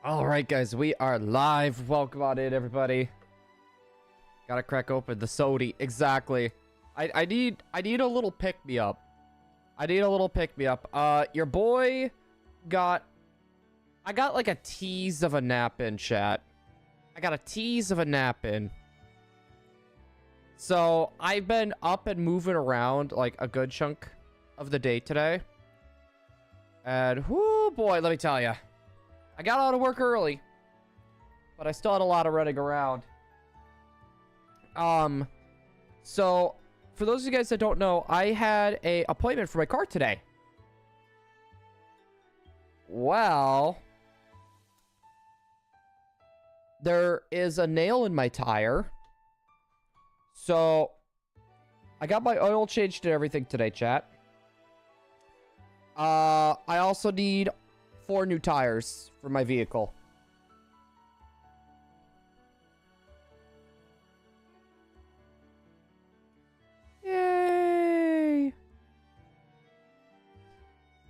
All right, guys, we are live. Welcome on in, everybody. Gotta crack open the sody. Exactly. I need a little pick me up. Your boy got. I got like a tease of a nap in, chat. So I've been up and moving around like a good chunk of the day today. And whoo boy, let me tell you. I got out of work early, but I still had a lot of running around. So for those of you guys that don't know, I had an appointment for my car today. Well, there is a nail in my tire. So I got my oil changed and everything today, chat. I also need 4 new tires for my vehicle. Yay!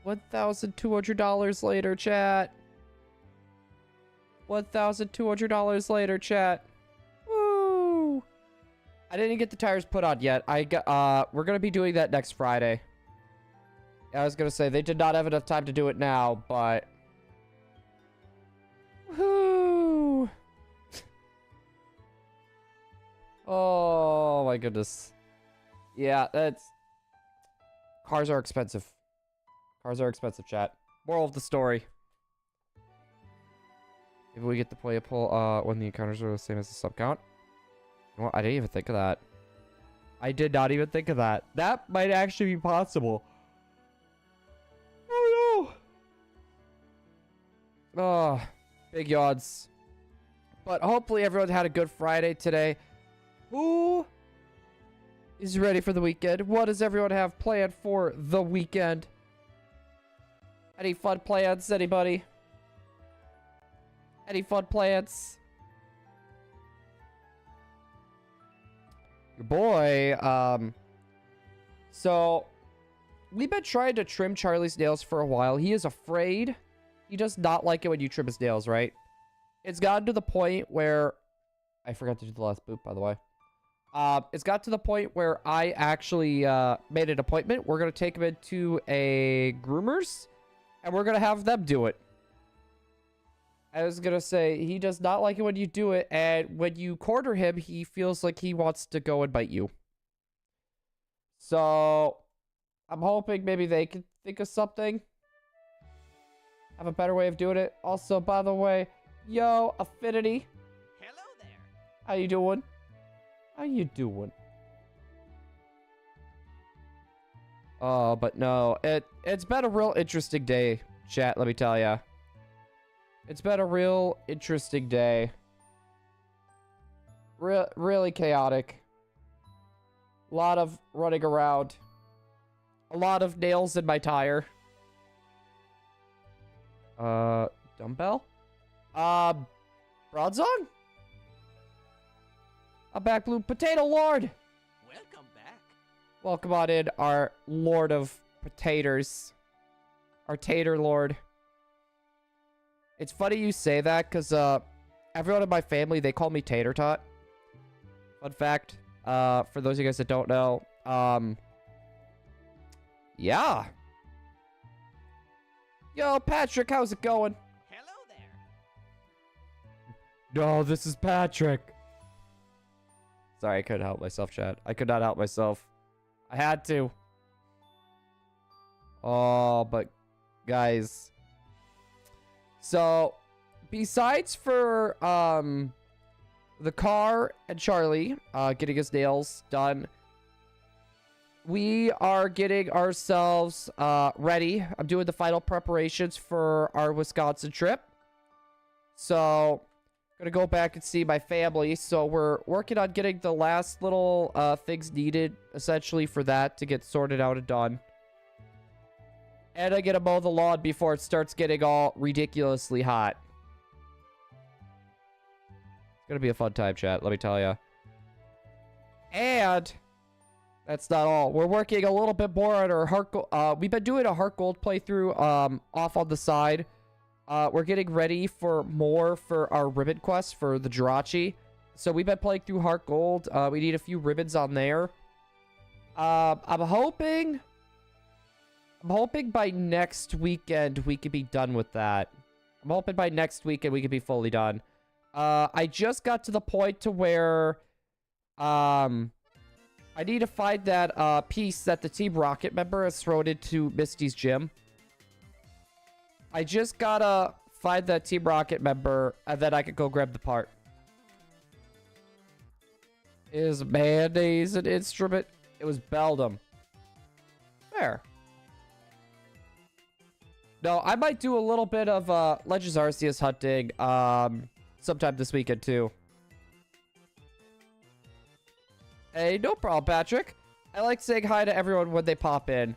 $1,200 later, chat. $1,200 later, chat. Woo! I didn't get the tires put on yet. We're gonna be doing that next Friday. I was gonna say, they did not have enough time to do it now, but... Woohoo! Oh, my goodness. Yeah, that's... Cars are expensive. Chat. Moral of the story. If we get the playable, when the encounters are the same as the sub count. You know what? I didn't even think of that. I did not even think of that. That might actually be possible. Oh no! Oh, big yawns. But hopefully everyone had a good Friday today. Who is ready for the weekend? What does everyone have planned for the weekend? Any fun plans, anybody? Any fun plans? Your boy, so... We've been trying to trim Charlie's nails for a while. He is afraid. He does not like it when you trim his nails, right? It's gotten to the point where... I forgot to do the last boot, by the way. It's got to the point where I actually made an appointment. We're going to take him into a groomer's, and we're going to have them do it. I was going to say, he does not like it when you do it, and when you corner him, he feels like he wants to go and bite you. So... I'm hoping maybe they can think of something. Have a better way of doing it. Also, by the way, yo, Affinity. Hello there. How you doing? Oh, but no. It's been a real interesting day, chat, let me tell ya. It's been a real interesting day. Really chaotic. A lot of running around. A lot of nails in my tire. Dumbbell? Broadsong? A back blue potato lord! Welcome back. Welcome on in, our lord of potatoes. Our tater lord. It's funny you say that, because, everyone in my family, they call me Tater Tot. Fun fact, for those of you guys that don't know, yeah. Yo, Patrick, how's it going? Hello there. No, this is Patrick. Sorry, I couldn't help myself, chat. I could not help myself. I had to. Oh, but guys. So, besides for the car and Charlie getting his nails done, we are getting ourselves ready. I'm doing the final preparations for our Wisconsin trip. So, gonna go back and see my family. So, we're working on getting the last little things needed, essentially, for that to get sorted out and done. And I gotta mow the lawn before it starts getting all ridiculously hot. It's gonna be a fun time, chat, let me tell ya. And... that's not all. We're working a little bit more on our Heart Gold. We've been doing a Heart Gold playthrough off on the side. We're getting ready for more for our ribbon quest for the Jirachi. So we've been playing through Heart Gold. We need a few ribbons on there. I'm hoping by next weekend we could be done with that. I'm hoping by next weekend we could be fully done. I just got to the point to where I need to find that piece that the Team Rocket member has thrown into Misty's gym. I just gotta find that Team Rocket member, and then I can go grab the part. Is mayonnaise an instrument? It was Beldum. There. No, I might do a little bit of Legends Arceus hunting sometime this weekend too. Hey, no problem, Patrick. I like saying hi to everyone when they pop in.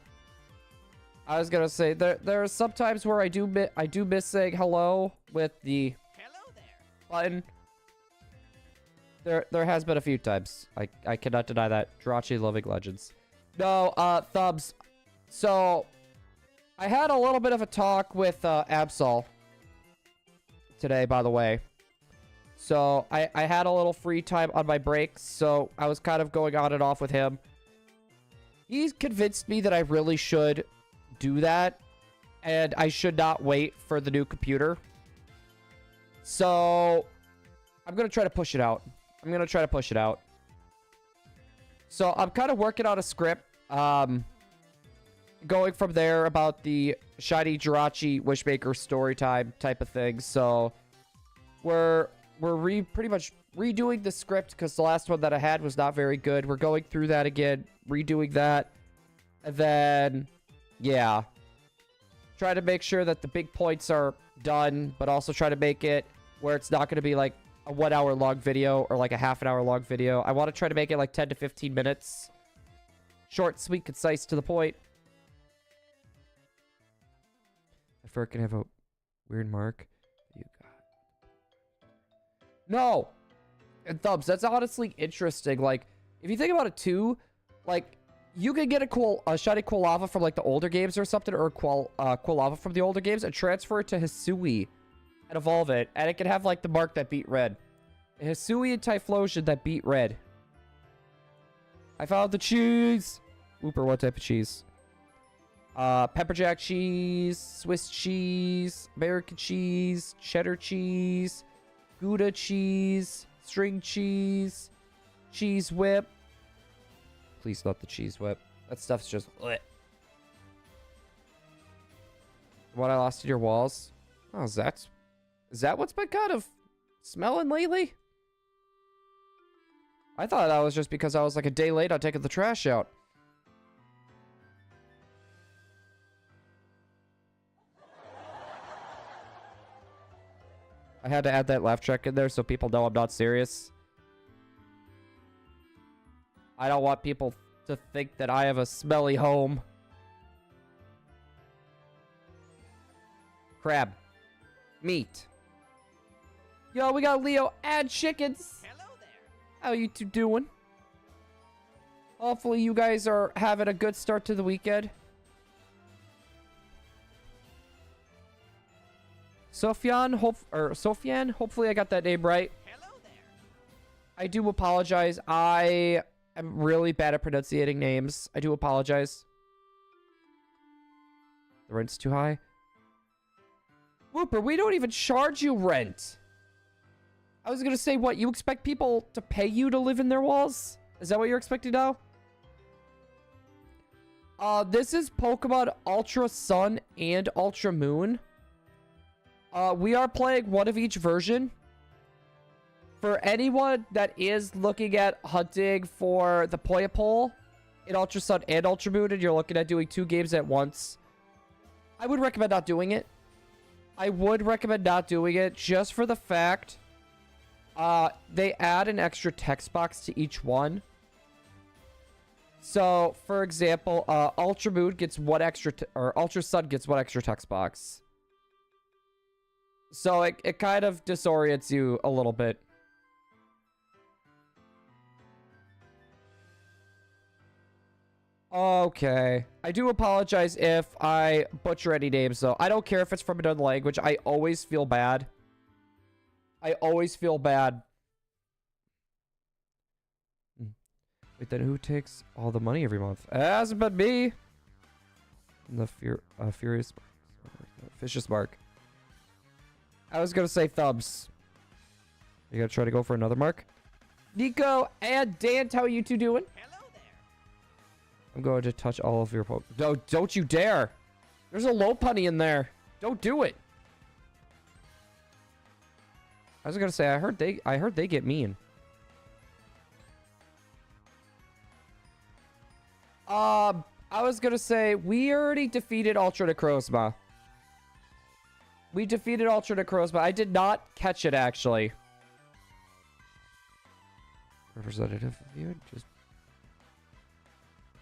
I was gonna say there are some times where I do miss saying hello with the Hello there. button. There has been a few times. I cannot deny that. Jirachi loving Legends. No, Thumbs. So I had a little bit of a talk with Absol today, by the way. So I had a little free time on my breaks, so I was kind of going on and off with him. He's convinced me that I really should do that, and I should not wait for the new computer. So I'm gonna try to push it out. So I'm kind of working on a script, going from there about the Shiny Jirachi Wishmaker story time type of thing. So we're pretty much redoing the script because the last one that I had was not very good. We're going through that again, redoing that, and then yeah, try to make sure that the big points are done, but also try to make it where it's not going to be like a 1 hour long video or like a half an hour long video. I want to try to make it like 10 to 15 minutes. Short, sweet, concise, to the point. I first can have a weird mark. You got. No! And Thumbs, that's honestly interesting. Like, if you think about it too, like, you could get a shiny Quilava from like the older games or something, or Quilava from the older games and transfer it to Hisui and evolve it, and it can have like the mark that beat red. Hisui and Typhlosion that beat red. I found the cheese. Whooper, what type of cheese? Pepper jack cheese, Swiss cheese, American cheese, cheddar cheese, Gouda cheese, string cheese, cheese whip. Please not the cheese whip. That stuff's just bleh. What I lost in your walls? Oh, is that what's been kind of smelling lately? I thought that was just because I was like a day late on taking the trash out. I had to add that laugh track in there so people know I'm not serious. I don't want people to think that I have a smelly home. Crab. Meat. Yo, we got Leo and chickens. Hello there. How you two doing? Hopefully you guys are having a good start to the weekend. Sofian, hopefully I got that name right. Hello there. I do apologize. I am really bad at pronunciating names. I do apologize. The rent's too high. Whooper, we don't even charge you rent. I was gonna say, what, you expect people to pay you to live in their walls? Is that what you're expecting now? This is Pokemon Ultra Sun and Ultra Moon. We are playing one of each version. For anyone that is looking at hunting for the Poyapole in Ultra Sun and Ultra Moon, and you're looking at doing 2 games at once, I would recommend not doing it. I would recommend not doing it just for the fact they add an extra text box to each one. So, for example, Ultra Moon gets one extra, or Ultra Sun gets one extra text box. So it kind of disorients you a little bit. Okay. I do apologize if I butcher any names, though. I don't care if it's from another language. I always feel bad. I always feel bad. Wait, then who takes all the money every month? It hasn't been me. The Furious Vicious Mark. I was gonna say Thumbs. You gonna try to go for another mark? Nico and Dan, how are you two doing? Hello there. I'm going to touch all of your No, don't you dare. There's a low punny in there. Don't do it. I was gonna say I heard they get mean. I was gonna say we already defeated Ultra Necrozma. We defeated Ultra Necrozma. I did not catch it actually. Representative of you, just.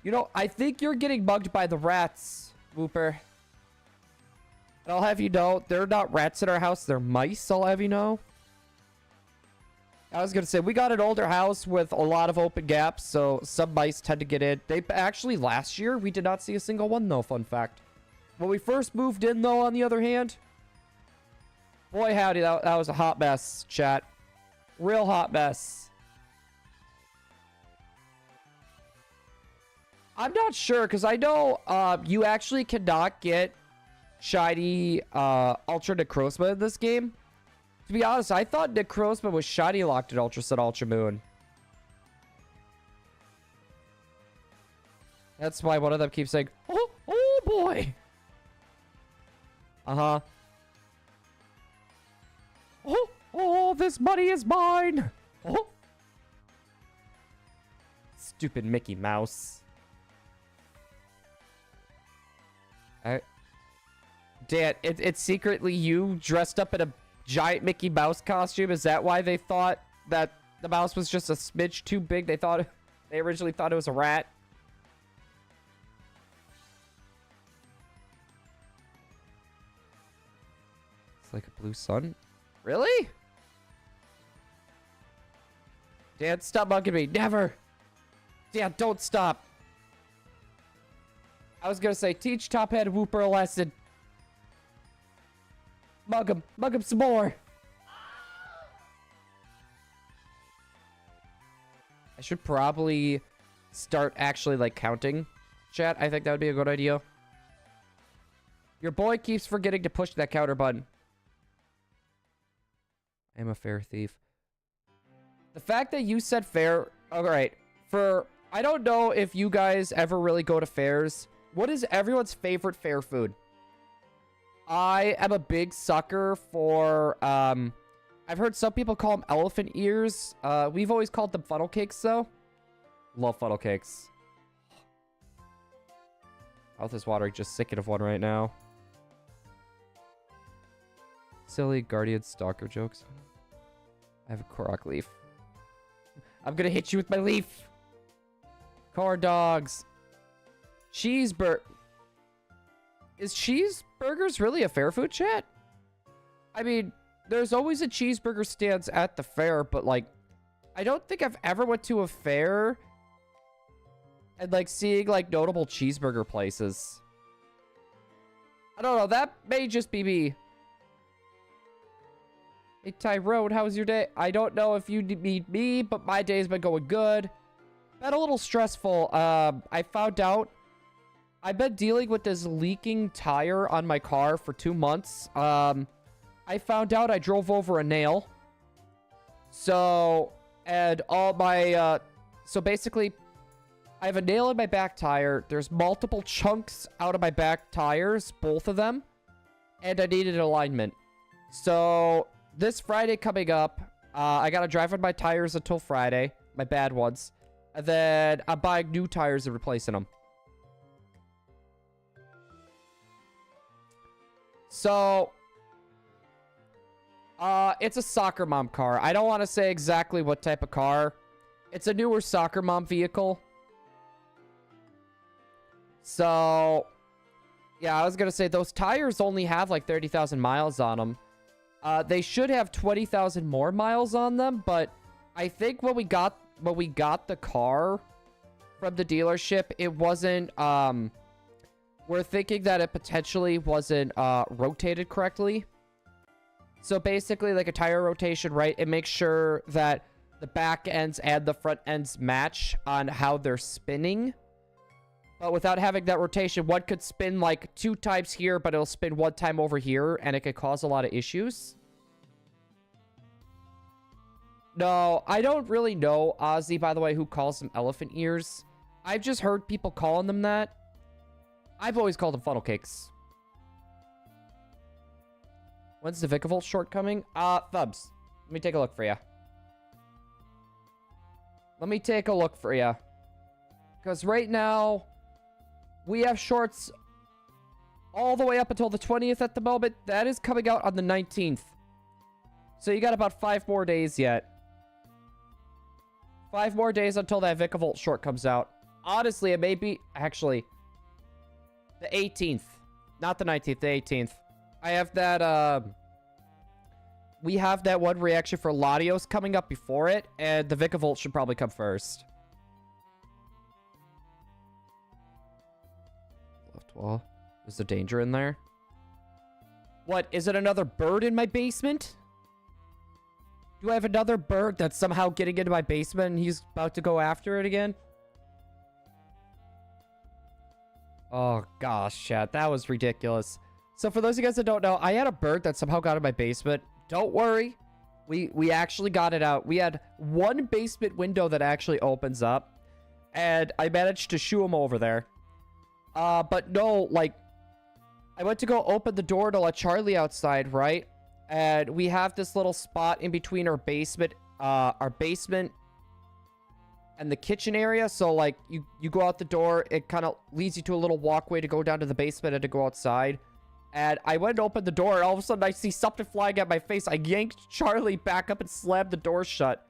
You know, I think you're getting mugged by the rats, Whooper. And I'll have you know, they're not rats in our house, they're mice, I'll have you know. I was gonna say, we got an older house with a lot of open gaps, so some mice tend to get in. They actually, last year, we did not see a single one, though, fun fact. When we first moved in, though, on the other hand, boy howdy, that was a hot mess, chat. Real hot mess. I'm not sure, because I know you actually cannot get shiny Ultra Necrozma in this game. To be honest, I thought Necrozma was shiny locked at Ultra Sun, Ultra Moon. That's why one of them keeps saying, oh boy. Uh-huh. Oh, this money is mine. Oh. Stupid Mickey Mouse. Dan, it's secretly you dressed up in a giant Mickey Mouse costume. Is that why they thought that the mouse was just a smidge too big? They originally thought it was a rat. It's like a blue sun. Really? Dan, stop mugging me. Never. Dan, don't stop. I was gonna say, teach Top Head Whooper a lesson. Mug him some more. I should probably start actually like counting, chat. I think that would be a good idea. Your boy keeps forgetting to push that counter button. I am a fair thief. The fact that you said fair, all right. I don't know if you guys ever really go to fairs. What is everyone's favorite fair food? I am a big sucker for, I've heard some people call them elephant ears. We've always called them funnel cakes, though. Love funnel cakes. Mouth is watering, just sick of one right now. Silly Guardian Stalker jokes. I have a Korok leaf. I'm gonna hit you with my leaf. Corn dogs. Cheeseburger. Is cheeseburgers really a fair food, chat? I mean, there's always a cheeseburger stands at the fair, but like, I don't think I've ever went to a fair and like seeing like notable cheeseburger places. I don't know. That may just be me. Hey, Tyrone, how was your day? I don't know if you need me, but my day's been going good. Been a little stressful. I found out I've been dealing with this leaking tire on my car for 2 months. I found out I drove over a nail. So, and all my, so basically, I have a nail in my back tire. There's multiple chunks out of my back tires, both of them. And I needed an alignment. So, this Friday coming up, I gotta drive on my tires until Friday. My bad ones. And then I'm buying new tires and replacing them. So, it's a soccer mom car. I don't want to say exactly what type of car. It's a newer soccer mom vehicle. So, yeah, I was going to say those tires only have like 30,000 miles on them. They should have 20,000 more miles on them, but I think when we got the car, from the dealership, it wasn't, we're thinking that it potentially wasn't, rotated correctly. So basically, like a tire rotation, right? It makes sure that the back ends and the front ends match on how they're spinning. But without having that rotation, one could spin like 2 times here, but it'll spin 1 time over here, and it could cause a lot of issues. No, I don't really know, Ozzy, by the way, who calls them elephant ears. I've just heard people calling them that. I've always called them funnel cakes. When's the Viole short coming? Thubs. Let me take a look for you. Let me take a look for you. Because right now, we have shorts all the way up until the 20th at the moment. That is coming out on the 19th. So you got about 5 more days yet. 5 more days until that Viole short comes out. Honestly, it may be... Actually, the 18th. Not the 19th, the 18th. I have that, we have that one reaction for Latios coming up before it, and the Viole should probably come first. Left wall. Is there danger in there? What? Is it another bird in my basement? Do I have another bird that's somehow getting into my basement and he's about to go after it again? Oh, gosh, chat. That was ridiculous. So for those of you guys that don't know, I had a bird that somehow got in my basement. Don't worry. We actually got it out. We had one basement window that actually opens up. And I managed to shoo him over there. But no, like... I went to go open the door to let Charlie outside, right? And we have this little spot in between our basement and the kitchen area. So, like, you go out the door. It kind of leads you to a little walkway to go down to the basement and to go outside. And I went to open the door, and all of a sudden, I see something flying at my face. I yanked Charlie back up and slammed the door shut.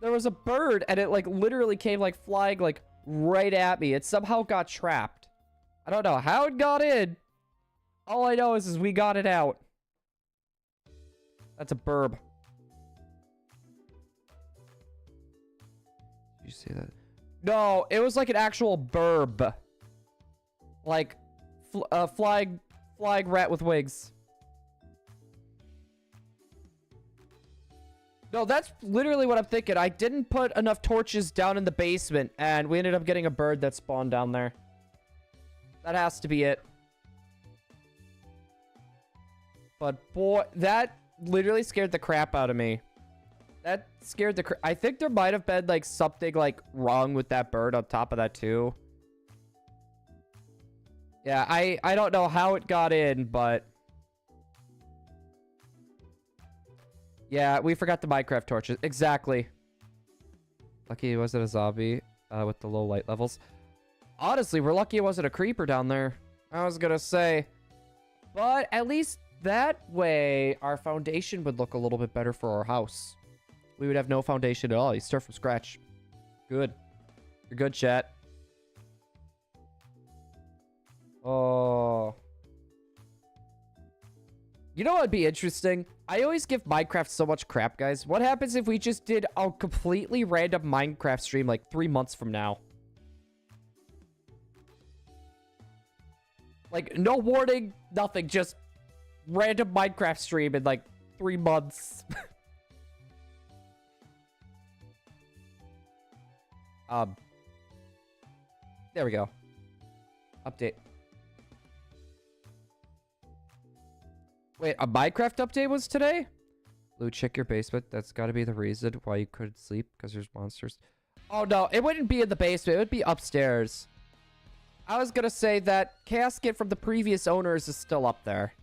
There was a bird, and it, like, literally came, like, flying, like, right at me. It somehow got trapped. I don't know how it got in. All I know is we got it out. That's a burb. Did you see that? No, it was like an actual burb. Like, flying rat with wigs. No, that's literally what I'm thinking. I didn't put enough torches down in the basement, and we ended up getting a bird that spawned down there. That has to be it. But boy, that literally scared the crap out of me. That scared the I think there might have been like something like wrong with that bird on top of that too. Yeah, I don't know how it got in, but yeah, we forgot the Minecraft torches. Exactly. Lucky it wasn't a zombie with the low light levels. Honestly, we're lucky it wasn't a creeper down there. I was gonna say, but at least that way our foundation would look a little bit better for our house. We would have no foundation at all. You start from scratch. Good. You're good, chat. Oh. You know what would be interesting? I always give Minecraft so much crap, guys. What happens if we just did a completely random Minecraft stream like 3 months from now? Like, no warning, nothing. Just random Minecraft stream in like 3 months. There we go. Update. Wait, a Minecraft update was today? Lou, check your basement. That's got to be the reason why you couldn't sleep, because there's monsters. Oh, no. It wouldn't be in the basement. It would be upstairs. I was going to say that casket from the previous owners is still up there.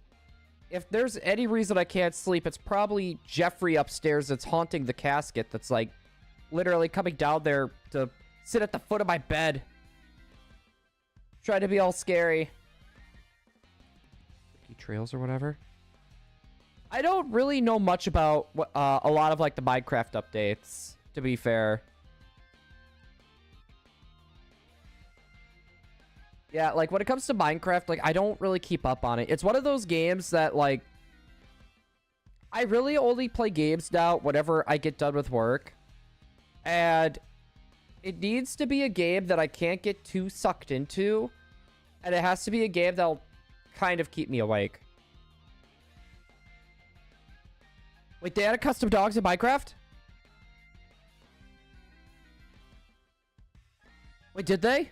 If there's any reason I can't sleep, it's probably Jeffrey upstairs that's haunting the casket that's, like, literally coming down there to sit at the foot of my bed. Trying to be all scary. Trails or whatever. I don't really know much about a lot of, like, the Minecraft updates, to be fair. Yeah, like, when it comes to Minecraft, like, I don't really keep up on it. It's one of those games that, like, I really only play games now whenever I get done with work. And it needs to be a game that I can't get too sucked into. And it has to be a game that'll kind of keep me awake. Wait, they added custom dogs in Minecraft? Wait, did they?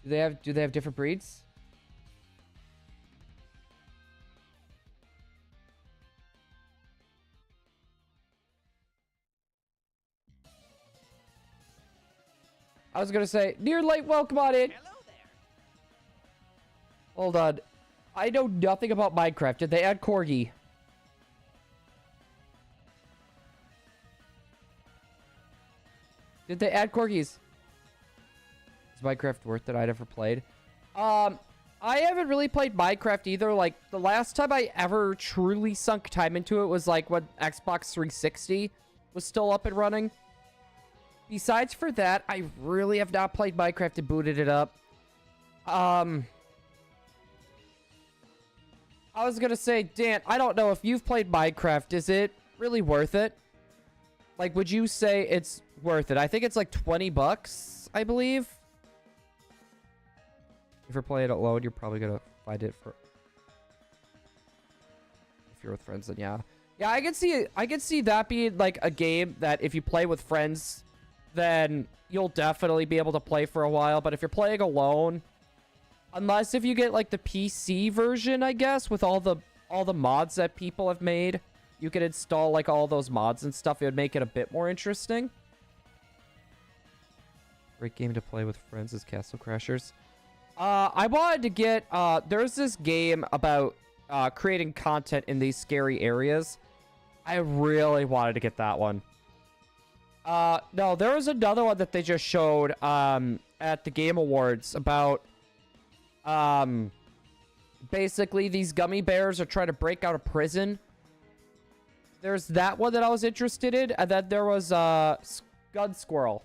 Do they have different breeds? I was gonna say, near late welcome on in. Hello there. Hold on. I know nothing about Minecraft. Did they add corgi? Did they add corgis? Is Minecraft worth it? I'd ever played. I haven't really played Minecraft either. Like, the last time I ever truly sunk time into it was like when Xbox 360 was still up and running. Besides for that, I really have not played Minecraft and booted it up. I was gonna say, Dan, I don't know if you've played Minecraft. Is it really worth it? Like, would you say it's worth it? I think it's like 20 bucks, I believe. If you're playing it alone, you're probably gonna find it for... If you're with friends, then yeah. Yeah, I can see that being like a game that if you play with friends, then you'll definitely be able to play for a while. But if you're playing alone, unless if you get like the PC version, I guess, with all the mods that people have made, you can install like all those mods and stuff. It would make it a bit more interesting. Great game to play with friends is Castle Crashers. I wanted to get, there's this game about creating content in these scary areas. I really wanted to get that one. No, there was another one that they just showed at the Game Awards about basically these gummy bears are trying to break out of prison. There's that one that I was interested in, and then there was Gun Squirrel.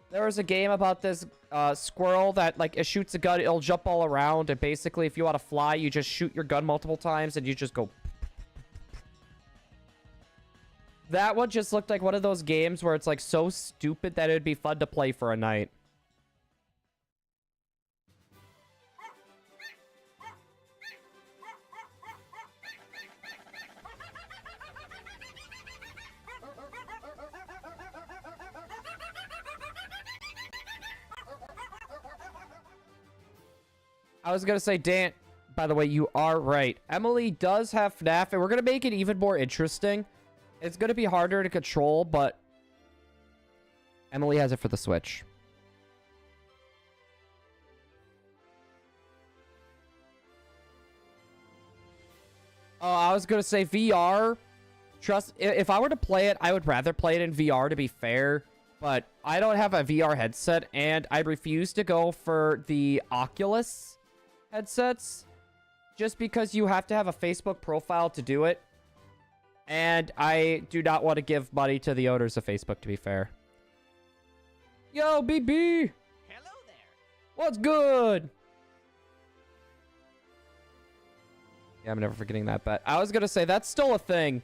There was a game about this squirrel that, like, it shoots a gun, it'll jump all around, and basically if you want to fly, you just shoot your gun multiple times, and you just go... That one just looked like one of those games where it's, like, so stupid that it'd be fun to play for a night. I was gonna say, Dan, by the way, you are right. Emily does have FNAF, and we're gonna make it even more interesting. It's gonna be harder to control, but Emily has it for the Switch. Oh, I was gonna say VR. Trust, if I were to play it, I would rather play it in VR, to be fair. But I don't have a VR headset, and I refuse to go for the Oculus headsets, just because you have to have a Facebook profile to do it. And I do not want to give money to the owners of Facebook, to be fair. Yo, BB! Hello there. What's good? Yeah, I'm never forgetting that bet. I was gonna say, that's still a thing.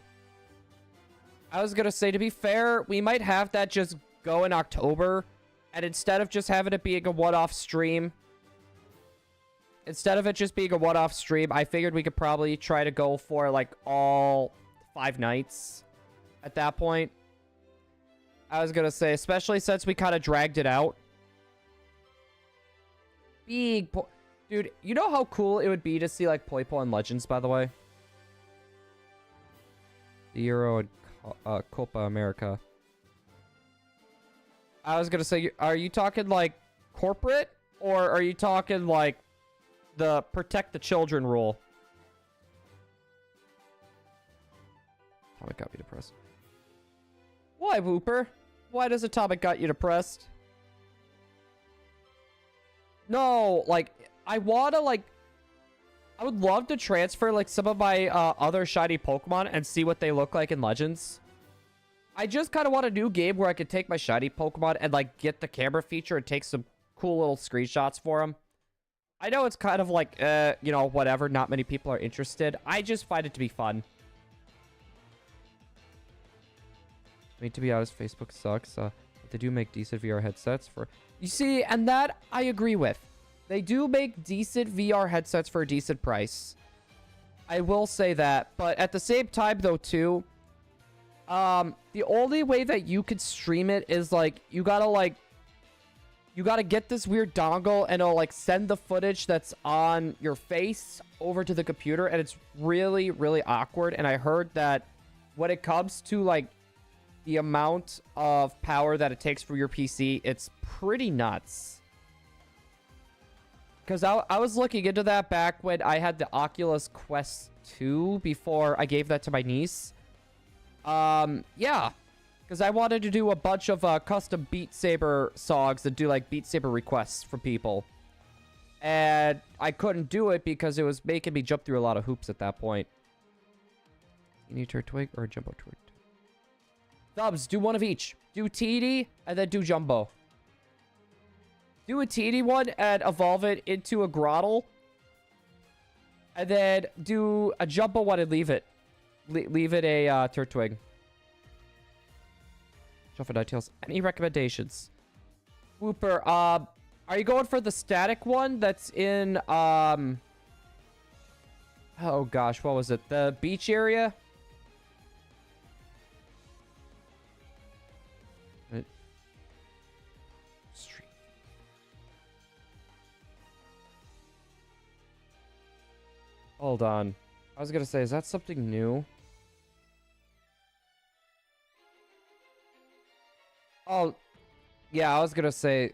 I was gonna say, to be fair, we might have that just go in October. And instead of just having it being a one-off stream... Instead of it just being a one-off stream, I figured we could probably try to go for, like, all 5 nights at that point. I was gonna say, especially since we kind of dragged it out. Dude, you know how cool it would be to see, like, Poi and Legends, by the way? The Euro and Copa America. I was gonna say, are you talking, like, corporate? Or are you talking, like, the protect the children rule? Atomic got me depressed. Why, Whooper? Why does Atomic got you depressed? No, like, I wanna, like... I would love to transfer like some of my other shiny Pokemon and see what they look like in Legends. I just kind of want a new game where I could take my shiny Pokemon and like get the camera feature and take some cool little screenshots for them. I know it's kind of like, you know, whatever. Not many people are interested. I just find it to be fun. I mean, to be honest, Facebook sucks. But they do make decent VR headsets for... You see, and that I agree with. They do make decent VR headsets for a decent price. I will say that. But at the same time, though, too... the only way that you could stream it is, like, you gotta get this weird dongle and it'll, like, send the footage that's on your face over to the computer, and it's really, really awkward. And I heard that when it comes to, like, the amount of power that it takes for your PC, it's pretty nuts. Because I was looking into that back when I had the Oculus Quest 2 before I gave that to my niece. Yeah. Because I wanted to do a bunch of custom Beat Saber songs and do like Beat Saber requests for people. And I couldn't do it because it was making me jump through a lot of hoops at that point. You need Turtwig or a Jumbo Turtwig? Thumbs, do one of each. Do TD and then do Jumbo. Do a TD one and evolve it into a Grottle. And then do a Jumbo one and leave it. Leave it a Turtwig. Shuffle Ninetales. Any recommendations? Whooper, are you going for the static one that's in, oh gosh, what was it? The beach area? Hold on. I was gonna say, is that something new? Oh, yeah, I was gonna say...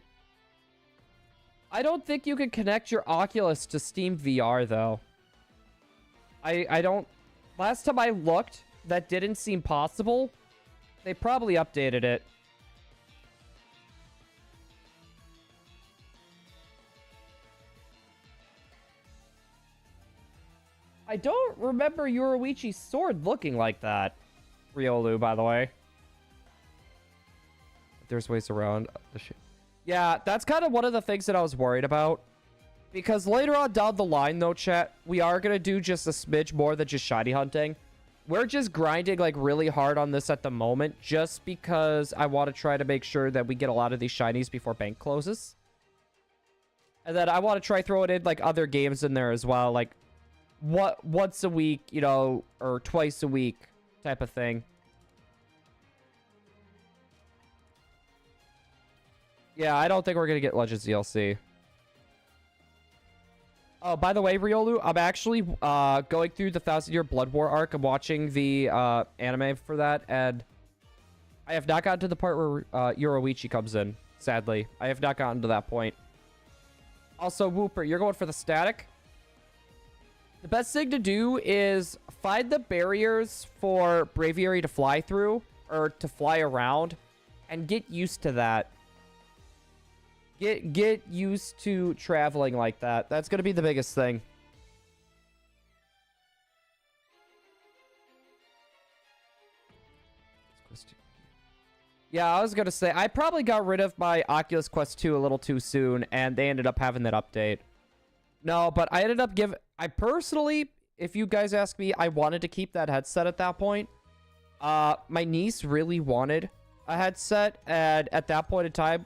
I don't think you can connect your Oculus to Steam VR, though. I don't... Last time I looked, that didn't seem possible. They probably updated it. I don't remember Yoruichi's sword looking like that. Riolu, by the way. There's ways around the shit. Yeah, that's kind of one of the things that I was worried about. Because later on down the line, though, chat, we are going to do just a smidge more than just shiny hunting. We're just grinding, like, really hard on this at the moment. Just because I want to try to make sure that we get a lot of these shinies before bank closes. And then I want to try throwing in, like, other games in there as well. Like, once a week, you know, or twice a week type of thing. Yeah, I don't think we're going to get Legends DLC. Oh, by the way, Riolu, I'm actually going through the 1,000-Year Blood War arc. I'm watching the anime for that, and I have not gotten to the part where Yoruichi comes in, sadly. I have not gotten to that point. Also, Whooper, you're going for the static? The best thing to do is find the barriers for Braviary to fly through, or to fly around, and get used to that. Get used to traveling like that. That's going to be the biggest thing. Yeah, I was going to say, I probably got rid of my Oculus Quest 2 a little too soon, and they ended up having that update. No, but I ended up giving... I personally, if you guys ask me, I wanted to keep that headset at that point. My niece really wanted a headset, and at that point in time,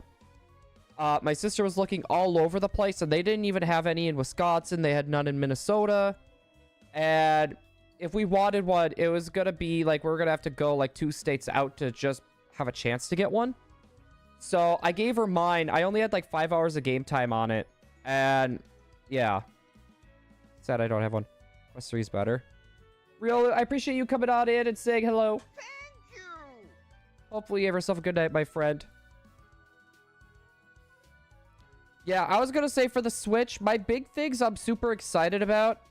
my sister was looking all over the place, and they didn't even have any in Wisconsin. They had none in Minnesota. And if we wanted one, it was going to be like, we're going to have to go like 2 states out to just have a chance to get one. So I gave her mine. I only had like 5 hours of game time on it. And yeah. Sad I don't have one. Quest 3 is better. Real, I appreciate you coming on in and saying hello. Thank you. Hopefully you have yourself a good night, my friend. Yeah, I was going to say for the Switch, my big things I'm super excited about.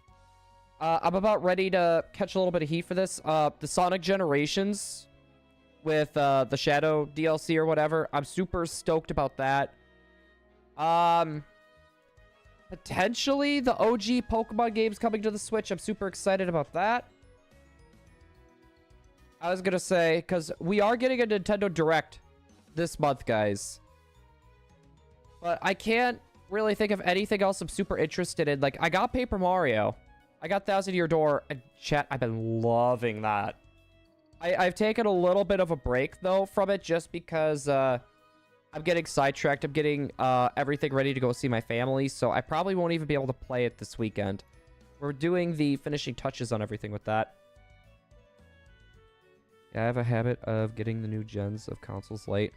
I'm about ready to catch a little bit of heat for this. The Sonic Generations with the Shadow DLC or whatever. I'm super stoked about that. potentially the OG Pokemon games coming to the Switch. I'm super excited about that. I was gonna say, because we are getting a Nintendo Direct this month, guys. But I can't really think of anything else I'm super interested in. Like, I got Paper Mario. I got Thousand Year Door. And chat, I've been loving that. I've taken a little bit of a break, though, from it just because I'm getting sidetracked. I'm getting everything ready to go see my family, so I probably won't even be able to play it this weekend. We're doing the finishing touches on everything with that. Yeah, I have a habit of getting the new gens of consoles late.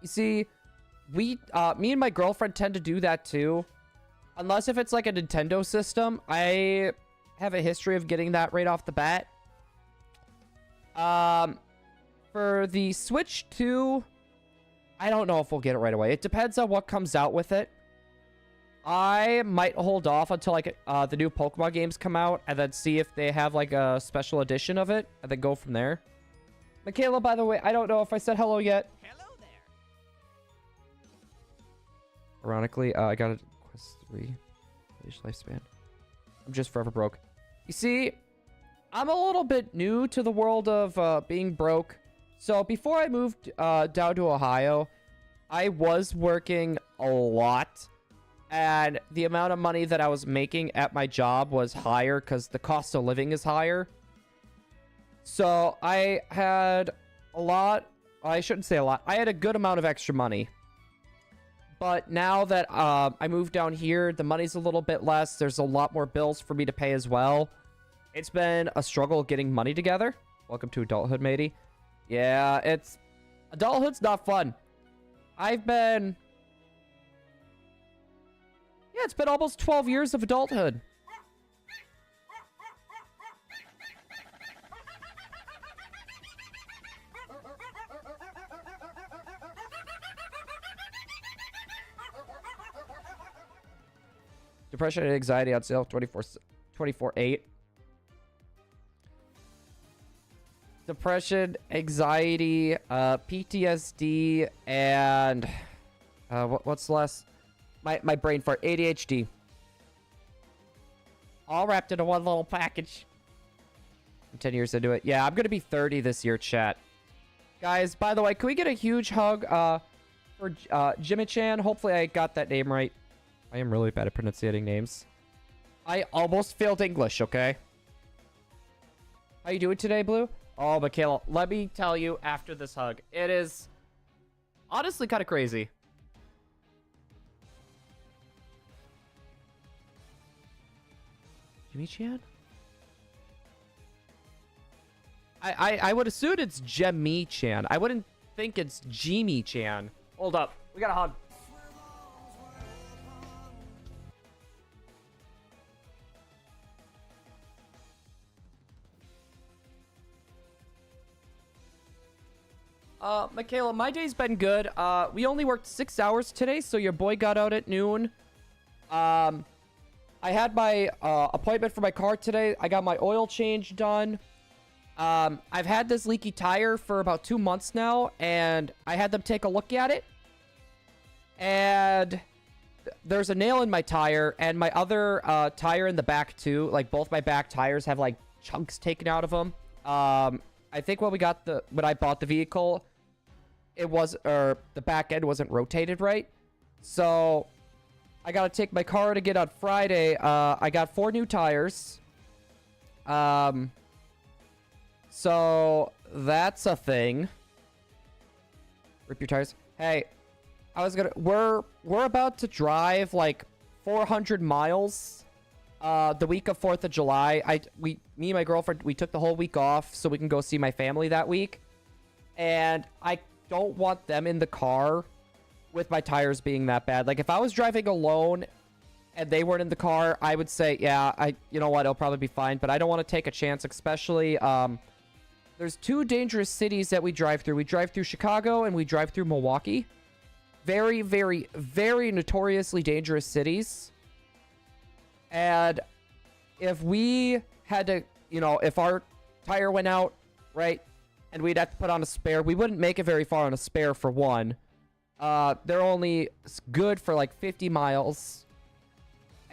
You see, me and my girlfriend tend to do that too. Unless if it's like a Nintendo system, I have a history of getting that right off the bat. For the Switch 2, I don't know if we'll get it right away. It depends on what comes out with it. I might hold off until like the new Pokemon games come out and then see if they have like a special edition of it and then go from there. Michaela, by the way, I don't know if I said hello yet. Hello there. Ironically, I got a Quest 3 lifespan. I'm just forever broke. You see, I'm a little bit new to the world of being broke. So before I moved down to Ohio, I was working a lot. And the amount of money that I was making at my job was higher because the cost of living is higher. So I had a lot. I shouldn't say a lot. I had a good amount of extra money. But now that I moved down here, the money's a little bit less. There's a lot more bills for me to pay as well. It's been a struggle getting money together. Welcome to adulthood, matey. Yeah, adulthood's not fun. It's been almost 12 years of adulthood. Depression and anxiety on sale 24/8. Depression, anxiety, PTSD, and what's less? My brain fart, ADHD. All wrapped into one little package. I'm 10 years into it. Yeah, I'm gonna be 30 this year, chat. Guys, by the way, can we get a huge hug for Jimmy Chan? Hopefully I got that name right. I am really bad at pronunciating names. I almost failed English, okay? How you doing today, Blue? Oh, Michaela, let me tell you after this hug. It is honestly kind of crazy. Jimmy Chan? I would assume it's Jemmy Chan. I wouldn't think it's Jimmy Chan. Hold up. We got a hug. Michaela, my day's been good. We only worked 6 hours today, so your boy got out at noon. I had my appointment for my car today. I got my oil change done. I've had this leaky tire for about 2 months now, and I had them take a look at it. And there's a nail in my tire, and my other tire in the back too. Like both my back tires have like chunks taken out of them. I think when I bought the vehicle, the back end wasn't rotated right. So I gotta take my car to get on Friday. I got 4 new tires. So that's a thing. Rip your tires. Hey, we're about to drive like 400 miles the week of 4th of July. Me and my girlfriend, we took the whole week off so we can go see my family that week. And I don't want them in the car with my tires being that bad. Like if I was driving alone and they weren't in the car, I would say, yeah, you know what, it'll probably be fine. But I don't want to take a chance, especially there's 2 dangerous cities that we drive through. We drive through Chicago and we drive through Milwaukee. Very, very, very notoriously dangerous cities. And if we had to, if our tire went out, right, and we'd have to put on a spare, we wouldn't make it very far on a spare for one. They're only good for like 50 miles.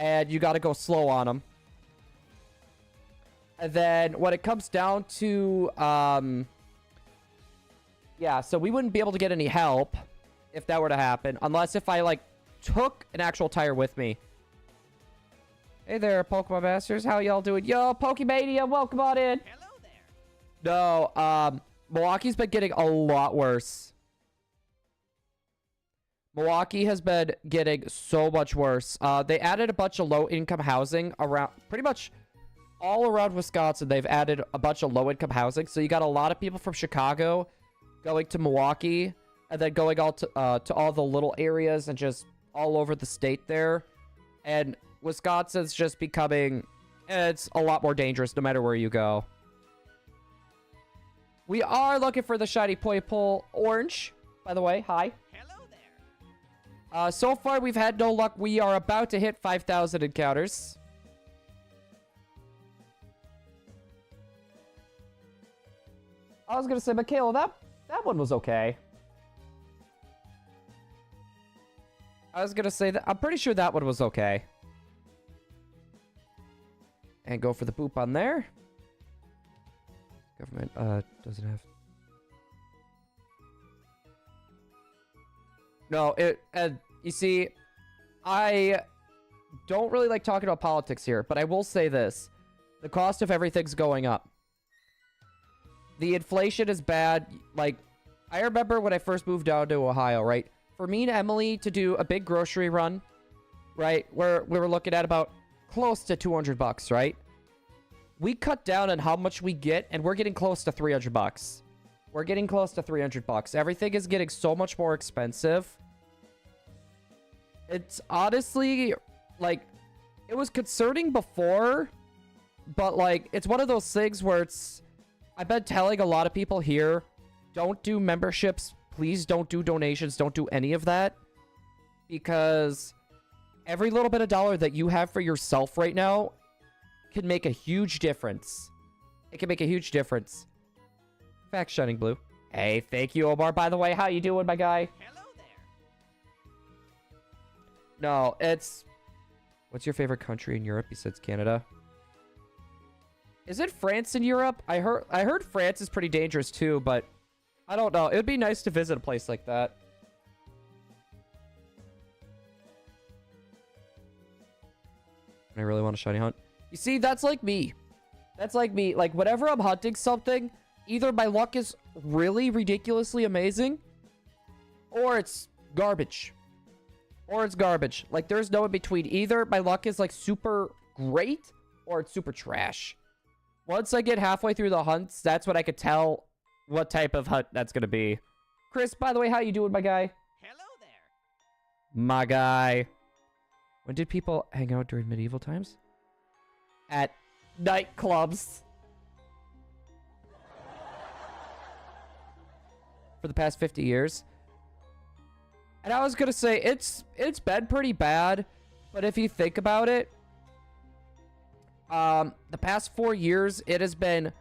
and you got to go slow on them. And then when it comes down to, yeah, so we wouldn't be able to get any help if that were to happen, unless if I, like, took an actual tire with me. Hey there, Pokemon Masters. How y'all doing? Yo, Pokemania, welcome on in. Hello there. No, Milwaukee's been getting a lot worse. Milwaukee has been getting so much worse. They added a bunch of low-income housing around, pretty much all around Wisconsin. They've added a bunch of low-income housing. So you got a lot of people from Chicago going to Milwaukee, and then going all to all the little areas and just all over the state there. And Wisconsin's just becoming, it's a lot more dangerous no matter where you go. We are looking for the shiny Poipole Orange, by the way. Hi. Hello there. So far, we've had no luck. We are about to hit 5,000 encounters. I was going to say, Michaela, that one was okay. I was going to say that I'm pretty sure that one was okay. And go for the boop on there. Government doesn't have. No, you see, I don't really like talking about politics here, but I will say this. The cost of everything's going up. The inflation is bad. Like, I remember when I first moved down to Ohio, right? For me and Emily to do a big grocery run, right? Where we were looking at about close to 200 bucks, right? We cut down on how much we get, and we're getting close to 300 bucks. We're getting close to 300 bucks. Everything is getting so much more expensive. It's honestly, like, it was concerning before, but, like, it's one of those things where it's, I've been telling a lot of people here, don't do memberships. Please don't do donations. Don't do any of that. Because every little bit of dollar that you have for yourself right now can make a huge difference. It can make a huge difference. Fact, Shining Blue. Hey, thank you, Omar. By the way, how you doing, my guy? Hello there. No, it's... What's your favorite country in Europe besides Canada? Is it France in Europe? I heard France is pretty dangerous too, but I don't know. It would be nice to visit a place like that. I really want a shiny hunt. You see, that's like me. That's like me. Like, whenever I'm hunting something, either my luck is really ridiculously amazing, or it's garbage. Or it's garbage. Like, there's no in between. Either my luck is, like, super great, or it's super trash. Once I get halfway through the hunts, that's when I could tell what type of hunt that's going to be. Chris, by the way, how you doing, my guy? Hello there. My guy. When did people hang out during medieval times? At nightclubs. For the past 50 years. And I was going to say, it's been pretty bad. But if you think about it, the past 4 years, it has been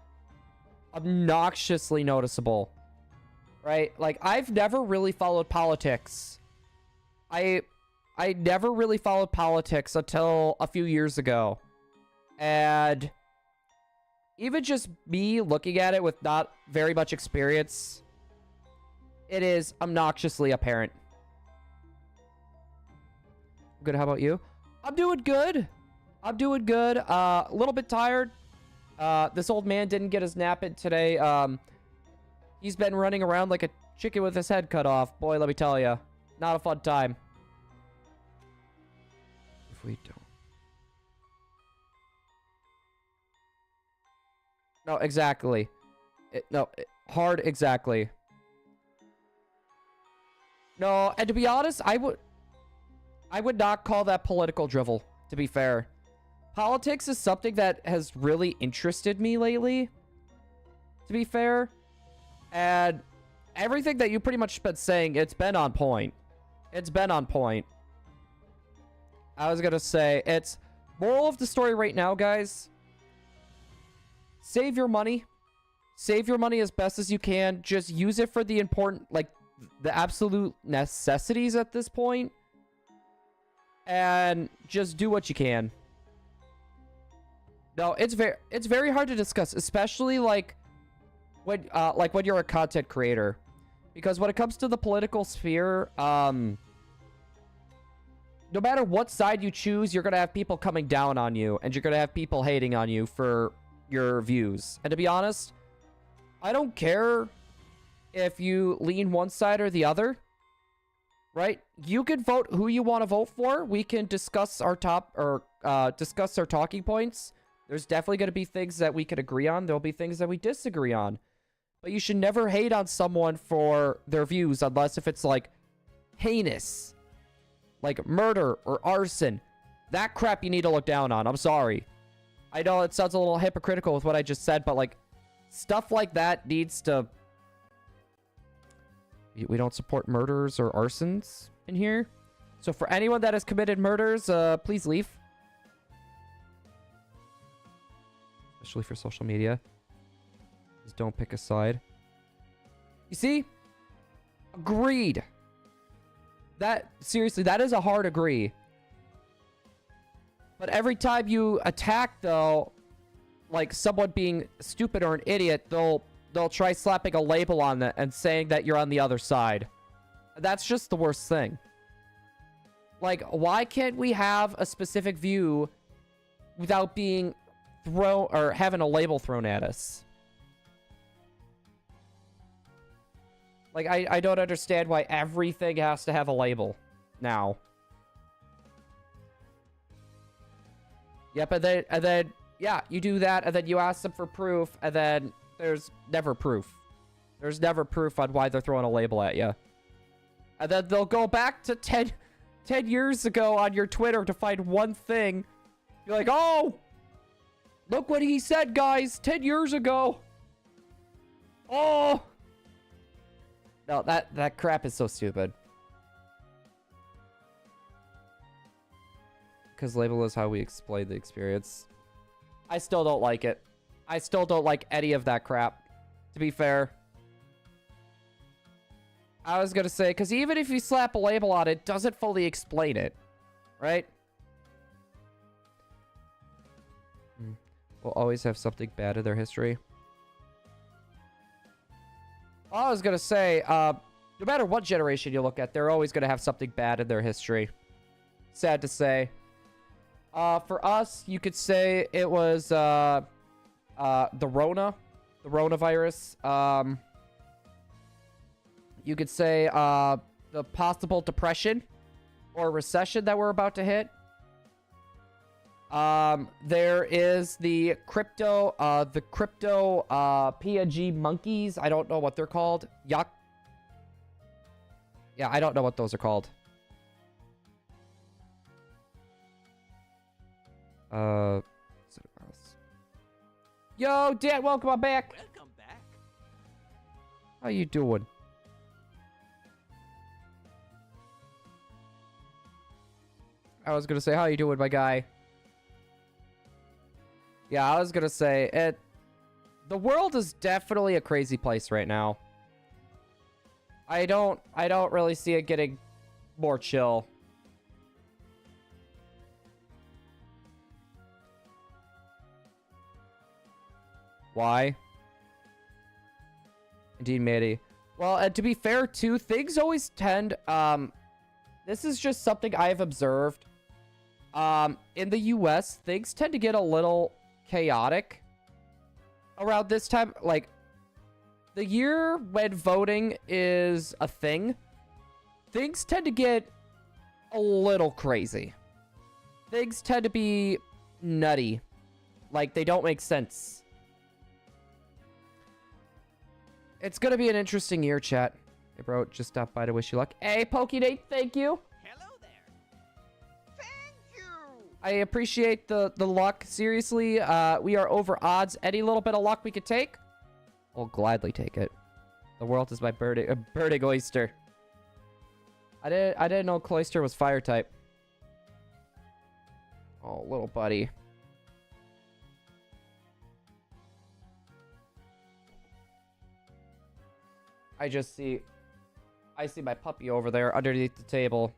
obnoxiously noticeable. Right? Like, I've never really followed politics. I never really followed politics until a few years ago. And even just me looking at it with not very much experience, it is obnoxiously apparent. Good, how about you? I'm doing good. I'm doing good. A little bit tired. This old man didn't get his nap in today. He's been running around like a chicken with his head cut off. Boy, let me tell you. Not a fun time. If we don't. No, exactly. Hard, exactly. No, and to be honest, I would not call that political drivel, to be fair. Politics is something that has really interested me lately, to be fair. And everything that you pretty much been saying, it's been on point. It's been on point. I was gonna say, it's moral of the story right now, guys. Save your money. Save your money as best as you can. Just use it for the important, like, the absolute necessities at this point. and just do what you can. No, it's very hard to discuss, especially like when you're a content creator, because when it comes to the political sphere, no matter what side you choose, you're gonna have people coming down on you, and you're gonna have people hating on you for your views. And to be honest, I don't care if you lean one side or the other, right? You can vote who you want to vote for. We can discuss our discuss our talking points. There's definitely going to be things that we can agree on. There'll be things that we disagree on. But you should never hate on someone for their views unless if it's like heinous, like murder or arson. That crap you need to look down on. I'm sorry. I know it sounds a little hypocritical with what I just said, but like stuff like that needs to... We don't support murders or arsons in here. So for anyone that has committed murders, please leave. Especially for social media. Just don't pick a side. You see? Agreed. Seriously, that is a hard agree. But every time you attack, though, like someone being stupid or an idiot, they'll try slapping a label on it and saying that you're on the other side. That's just the worst thing. Like, why can't we have a specific view without being thrown or having a label thrown at us? Like, I don't understand why everything has to have a label now. Yep, and then, yeah, you do that, and then you ask them for proof, and then there's never proof. There's never proof on why they're throwing a label at you. And then they'll go back to 10 years ago on your Twitter to find one thing. You're like, oh, look what he said, guys, 10 years ago. Oh. No, that crap is so stupid. Because label is how we explain the experience. I still don't like it. I still don't like any of that crap, to be fair. I was gonna say, because even if you slap a label on it, it doesn't fully explain it, right? Will always have something bad in their history. I was gonna say, no matter what generation you look at, they're always gonna have something bad in their history. Sad to say. For us, you could say it was the Rona-virus. You could say the possible depression or recession that we're about to hit. There is the crypto PNG monkeys. I don't know what they're called. Yeah, I don't know what those are called. Yo, Dad, welcome back. Welcome back. How you doing? I was gonna say, how you doing, my guy? Yeah, I was gonna say, the world is definitely a crazy place right now. I don't really see it getting more chill. Why? Indeed, matey. Well, and to be fair, too, things always tend, this is just something I've observed. In the US, things tend to get a little chaotic around this time. Like, the year when voting is a thing, things tend to get a little crazy. Things tend to be nutty. Like, they don't make sense. It's gonna be an interesting year, chat. Hey, bro, just stopped by to wish you luck. Hey, Pokédate, thank you. Hello there. Thank you. I appreciate the luck. Seriously, we are over odds. Any little bit of luck we could take, I'll gladly take it. The world is my birding oyster. I didn't know Cloyster was fire type. Oh, little buddy. I see my puppy over there underneath the table.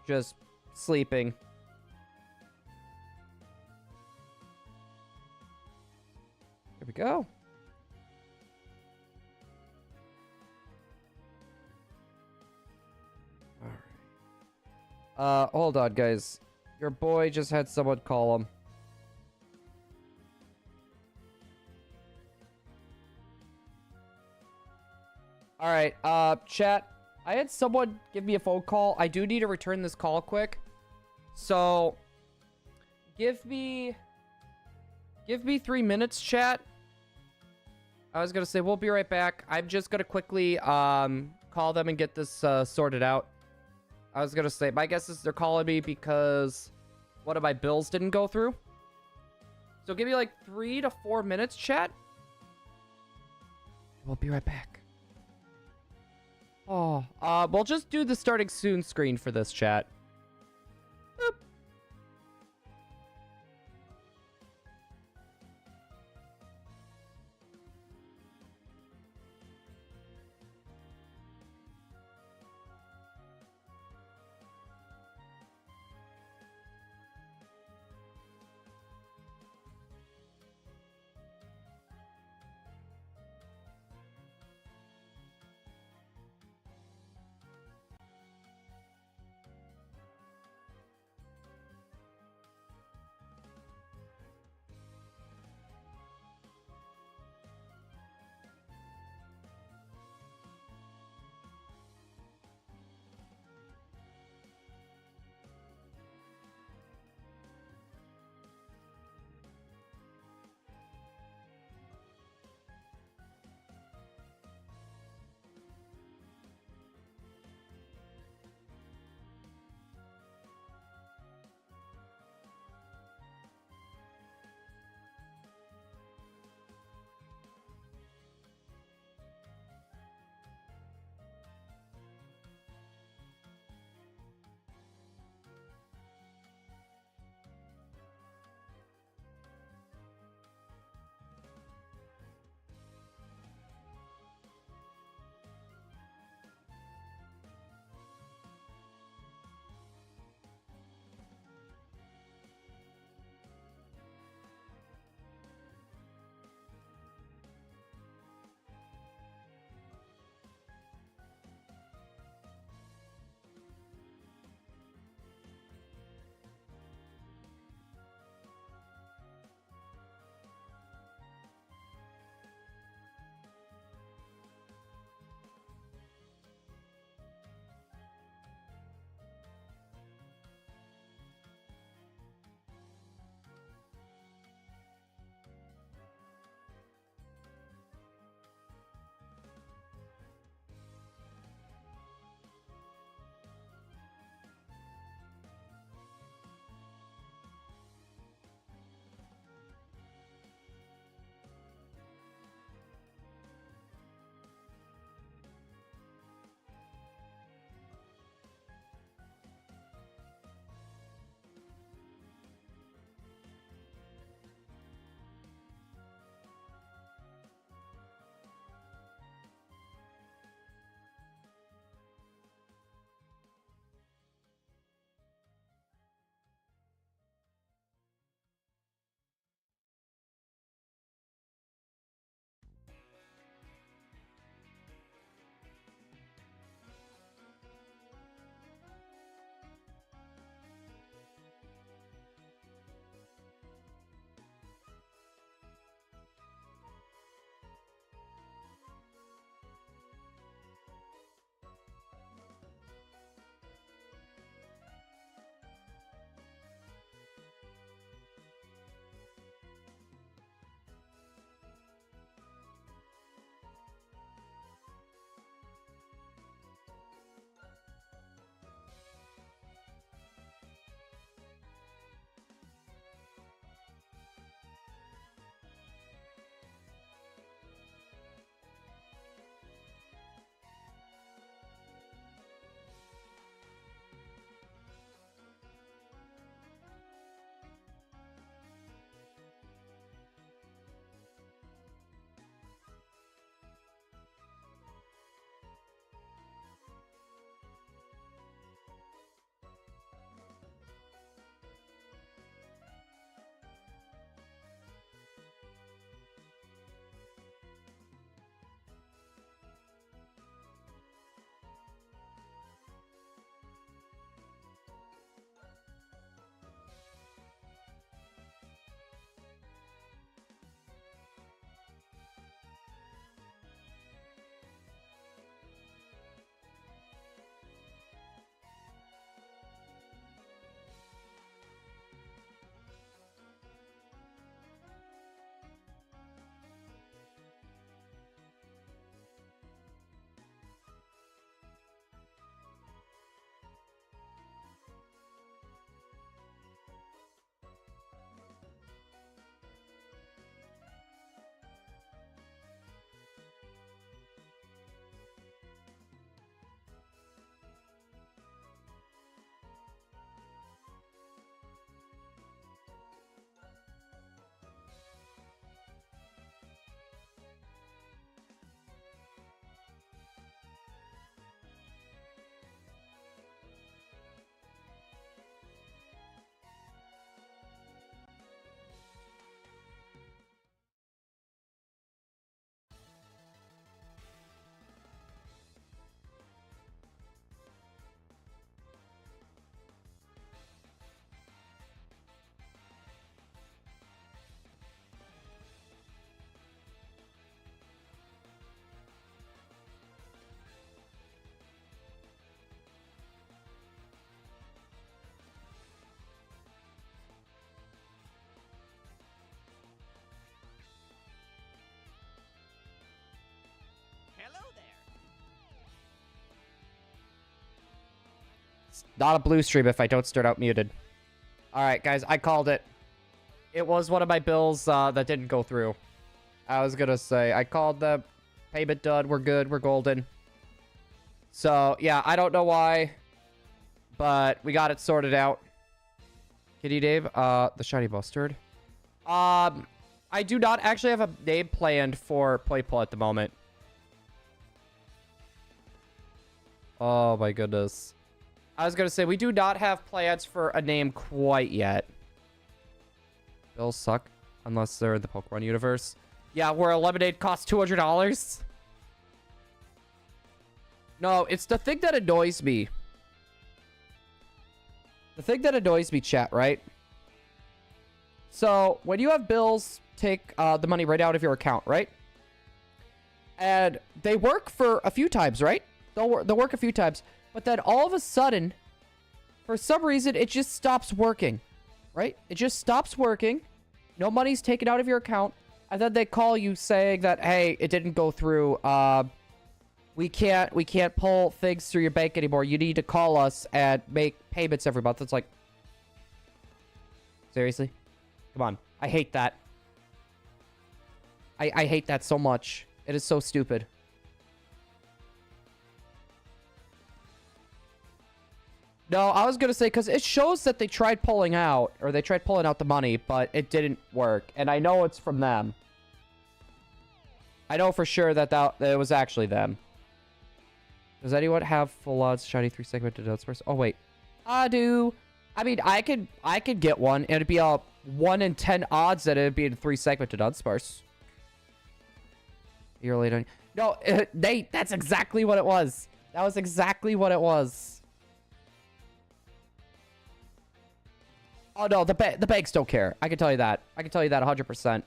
Just sleeping. Here we go. All right. Hold on, guys. Your boy just had someone call him. All right, chat. I had someone give me a phone call. I do need to return this call quick. So, give me 3 minutes, chat. I was gonna say we'll be right back. I'm just gonna quickly call them and get this sorted out. I was gonna say my guess is they're calling me because one of my bills didn't go through. So give me like 3 to 4 minutes, chat. We'll be right back. Oh, we'll just do the starting soon screen for this, chat. Boop. It's not a blue stream if I don't start out muted. Alright, guys, I called it. It was one of my bills that didn't go through. I was gonna say, I called the payment done. We're good. We're golden. So, yeah, I don't know why, but we got it sorted out. Kitty Dave, the shiny mustard. I do not actually have a name planned for Playpool at the moment. Oh my goodness. I was gonna say, we do not have plans for a name quite yet. Bills suck, unless they're in the Pokemon universe. Yeah, where a lemonade costs $200. No, it's the thing that annoys me. The thing that annoys me, chat, right? So, when you have bills take the money right out of your account, right? And they work for a few times, right? They'll work a few times. But then all of a sudden, for some reason, it just stops working, right? It just stops working. No money's taken out of your account. And then they call you saying that, hey, it didn't go through. We can't pull things through your bank anymore. You need to call us and make payments every month. It's like, seriously? Come on. I hate that. I hate that so much. It is so stupid. No, I was going to say, because it shows that they tried pulling out, or they tried pulling out the money, but it didn't work. And I know it's from them. I know for sure that it was actually them. Does anyone have full odds shiny 3-segmented Dunsparce? Oh, wait. I do. I mean, I could get one. It'd be a 1 in 10 odds that it'd be in 3-segmented Dunsparce. You're late on... No, Nate, that's exactly what it was. That was exactly what it was. Oh, no, the banks don't care. I can tell you that. I can tell you that 100%.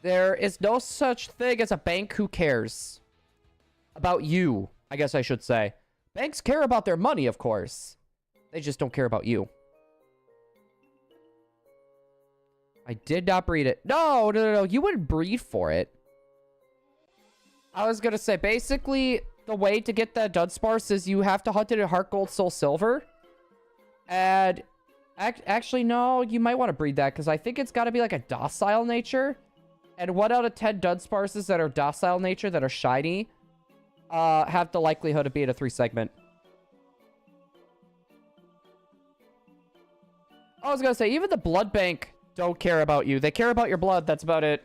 There is no such thing as a bank who cares about you, I guess I should say. Banks care about their money, of course. They just don't care about you. I did not breed it. No. You wouldn't breed for it. I was going to say, basically, the way to get that Dunsparce is you have to hunt it at Heart Gold, Soul Silver. And actually, no, you might want to breed that because I think it's got to be like a docile nature. And 1 out of 10 Dunsparces that are docile nature, that are shiny, have the likelihood of being a 3-segment. I was going to say, even the blood bank don't care about you. They care about your blood. That's about it.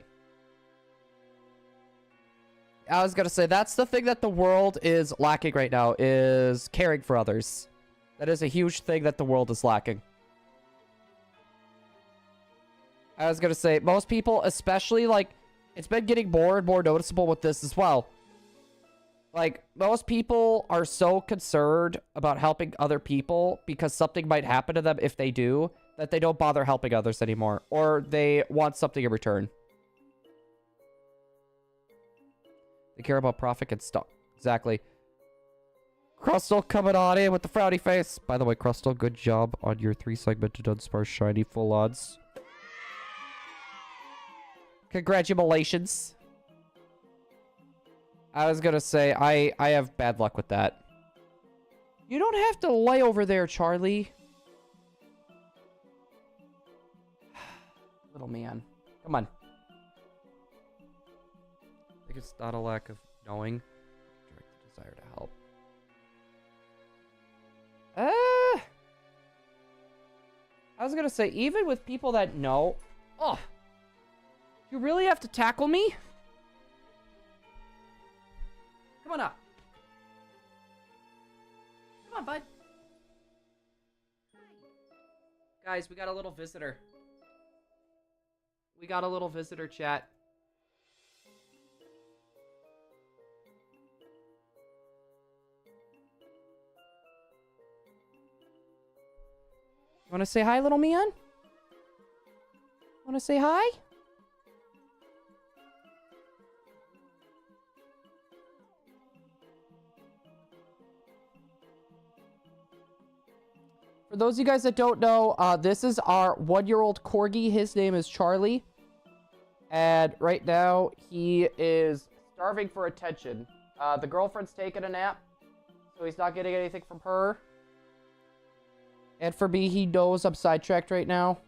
I was going to say, that's the thing that the world is lacking right now, is caring for others. That is a huge thing that the world is lacking. I was going to say, most people, especially, like, it's been getting more and more noticeable with this as well. Like, most people are so concerned about helping other people because something might happen to them if they do, that they don't bother helping others anymore. Or they want something in return. They care about profit and stuff. Exactly. Crustle coming on in with the frowny face. By the way, Crustle, good job on your 3-segmented Dunsparce shiny full odds. Congratulations. I was gonna say, I have bad luck with that. You don't have to lay over there, Charlie. Little man. Come on. I think it's not a lack of knowing. Direct the desire to help. I was gonna say, even with people that know... Oh! You really have to tackle me? Come on up. Come on, bud. Guys, we got a little visitor. We got a little visitor, chat. You want to say hi, little man? Want to say hi? For those of you guys that don't know, this is our 1-year-old corgi. His name is Charlie. And right now, he is starving for attention. The girlfriend's taking a nap, so he's not getting anything from her. And for me, he knows I'm sidetracked right now.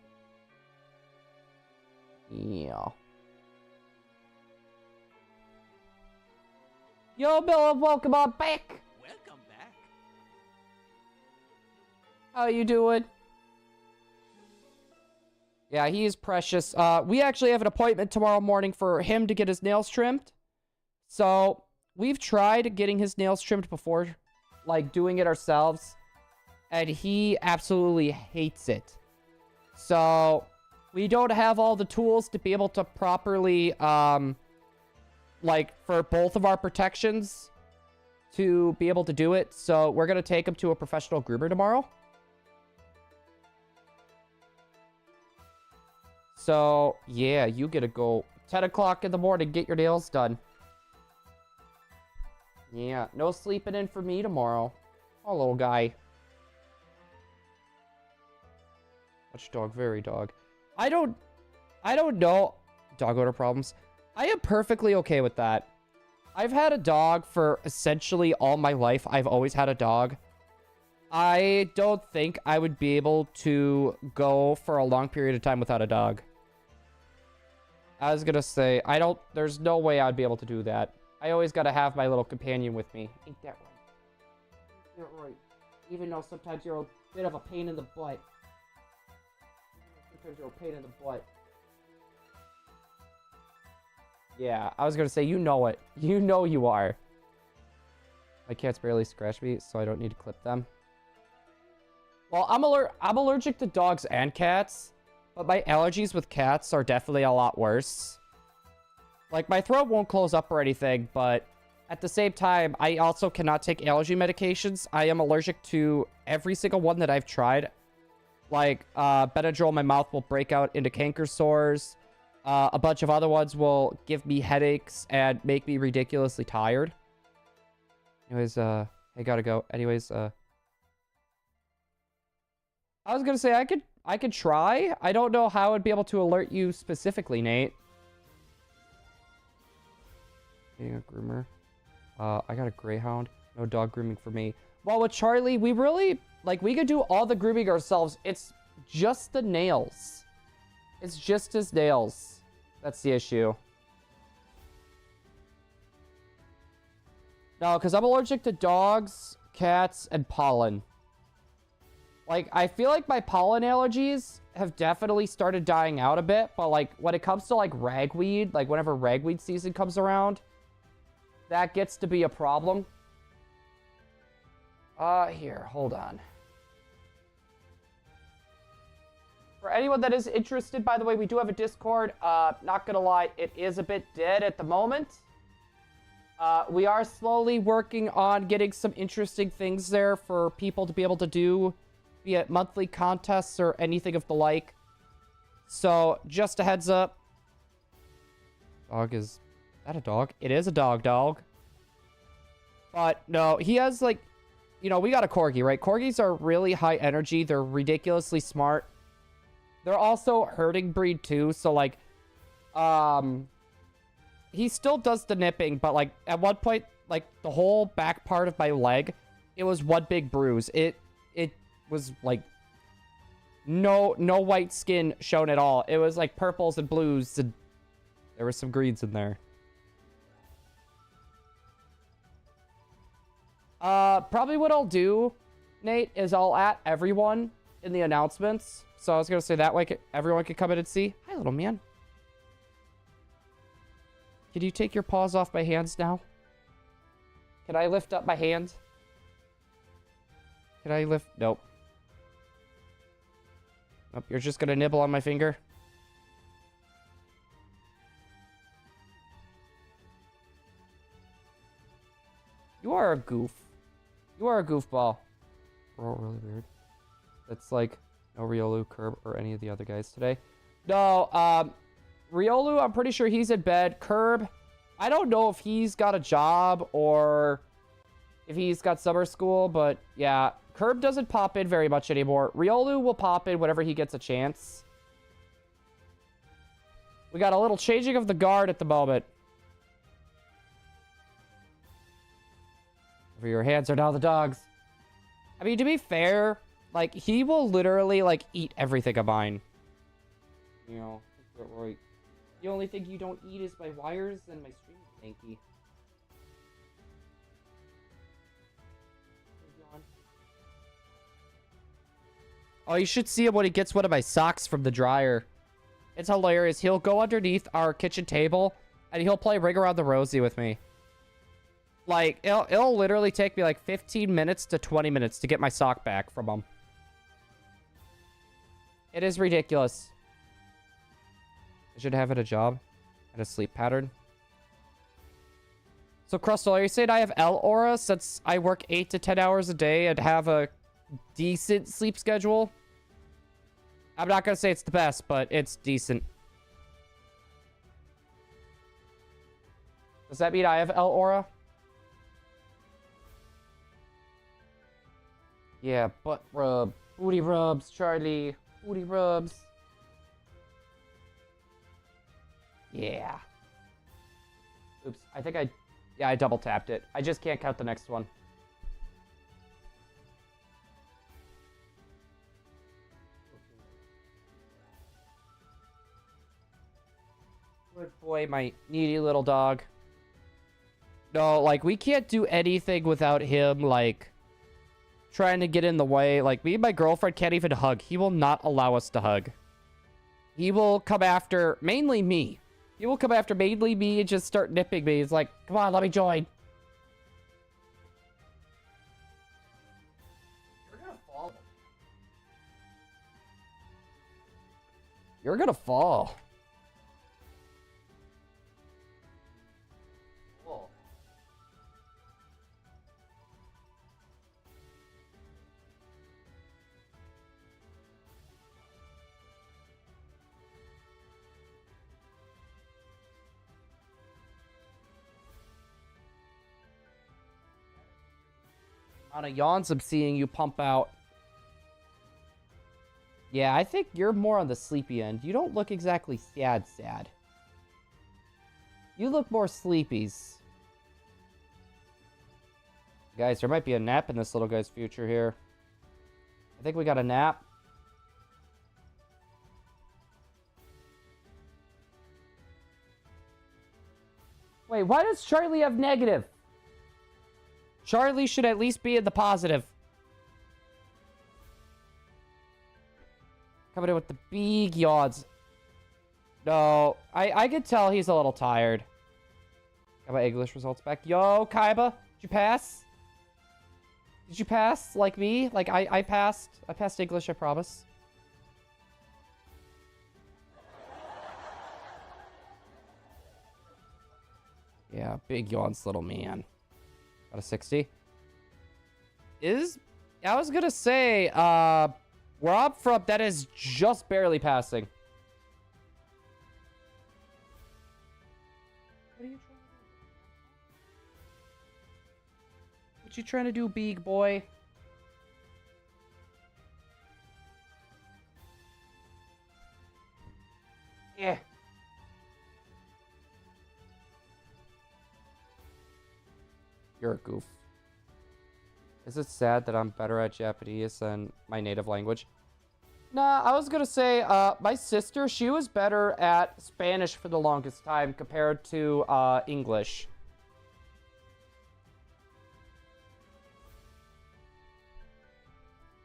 Yeah. Yo, Bill, welcome on back. Welcome back. How you doing? Yeah, he is precious. We actually have an appointment tomorrow morning for him to get his nails trimmed. So, we've tried getting his nails trimmed before, like, doing it ourselves. And he absolutely hates it. So, we don't have all the tools to be able to properly, like, for both of our protections to be able to do it. So, we're going to take him to a professional groomer tomorrow. So, yeah, you get to go 10 o'clock in the morning, get your nails done. Yeah, no sleeping in for me tomorrow. Oh, little guy. Much dog, very dog. I don't know. Dog odor problems. I am perfectly okay with that. I've had a dog for essentially all my life. I've always had a dog. I don't think I would be able to go for a long period of time without a dog. I was gonna say, there's no way I'd be able to do that. I always gotta have my little companion with me. Ain't that right? Ain't that right? Even though sometimes you're a bit of a pain in the butt. Sometimes you're a pain in the butt. Yeah, I was gonna say, you know it. You know you are. My cats barely scratch me, so I don't need to clip them. Well, I'm allergic to dogs and cats. But my allergies with cats are definitely a lot worse. Like, my throat won't close up or anything, but at the same time, I also cannot take allergy medications. I am allergic to every single one that I've tried. Like, Benadryl, my mouth will break out into canker sores. A bunch of other ones will give me headaches and make me ridiculously tired. Anyways, I gotta go. Anyways, I was gonna say, I could try. I don't know how I'd be able to alert you specifically, Nate. Being a groomer. I got a greyhound. No dog grooming for me. Well, with Charlie, we really, like, we could do all the grooming ourselves. It's just the nails. It's just his nails. That's the issue. No, because I'm allergic to dogs, cats, and pollen. Like, I feel like my pollen allergies have definitely started dying out a bit, but, like, when it comes to, like, ragweed, like, whenever ragweed season comes around, that gets to be a problem. Here, hold on. For anyone that is interested, by the way, we do have a Discord. Not gonna lie, it is a bit dead at the moment. We are slowly working on getting some interesting things there for people to be able to do, be it monthly contests or anything of the like. So, just a heads up. Dog is that a dog? It is a dog. But, no, he has, like, you know, we got a Corgi, right? Corgis are really high energy. They're ridiculously smart. They're also herding breed, too. So, like, he still does the nipping, but, like, at one point, like, the whole back part of my leg, it was one big bruise. It was like no white skin shown at all. It was like purples and blues, and there were some greens in there. Probably what I'll do, Nate, is I'll at everyone in the announcements. So I was gonna say that way everyone can come in and see. Hi, little man. Can you take your paws off my hands now? Can I lift up my hand? Can I lift? Nope. Nope, you're just gonna nibble on my finger? You are a goof. You are a goofball. We're all really weird. That's like no Riolu, Curb, or any of the other guys today. No, Riolu, I'm pretty sure he's in bed. Curb, I don't know if he's got a job or if he's got summer school, but yeah. Curb doesn't pop in very much anymore. Riolu will pop in whenever he gets a chance. We got a little changing of the guard at the moment. Over your hands are now the dogs. I mean, to be fair, Like, he will literally, like, eat everything of mine. You know, right. The only thing you don't eat is my wires and my stream hanky. Oh, you should see him when he gets one of my socks from the dryer. It's hilarious. He'll go underneath our kitchen table, and he'll play Ring Around the Rosie with me. Like, it'll literally take me like 15 minutes to 20 minutes to get my sock back from him. It is ridiculous. I should have it a job and a sleep pattern. So, Crustal, are you saying I have L aura since I work 8 to 10 hours a day and have a decent sleep schedule? I'm not going to say it's the best, but it's decent. Does that mean I have L aura? Yeah, butt rub. Booty rubs, Charlie. Booty rubs. Yeah. Oops, I think I double tapped it. I just can't count the next one. Good boy, my needy little dog. No, like, we can't do anything without him, like, trying to get in the way. Like, me and my girlfriend can't even hug. He will not allow us to hug. He will come after mainly me. He will come after mainly me and just start nipping me. He's like, come on, let me join. You're gonna fall. You're gonna fall. On a yawns I'm seeing you pump out. Yeah, I think you're more on the sleepy end. You don't look exactly sad. You look more sleepies. Guys, there might be a nap in this little guy's future here. I think we got a nap. Wait, why does Charlie have negative? Charlie should at least be in the positive. Coming in with the big yawns. No, I could tell he's a little tired. Got my English results back. Yo, Kaiba, did you pass? Did you pass like me? Like I passed. I passed English, I promise. Yeah, big yawns, little man. Got a 60. I was gonna say, where I'm from, that is just barely passing. What are you trying to do? What you trying to do, big boy? Yeah. You're a goof. Is it sad that I'm better at Japanese than my native language? Nah, I was gonna say, my sister, she was better at Spanish for the longest time compared to, English.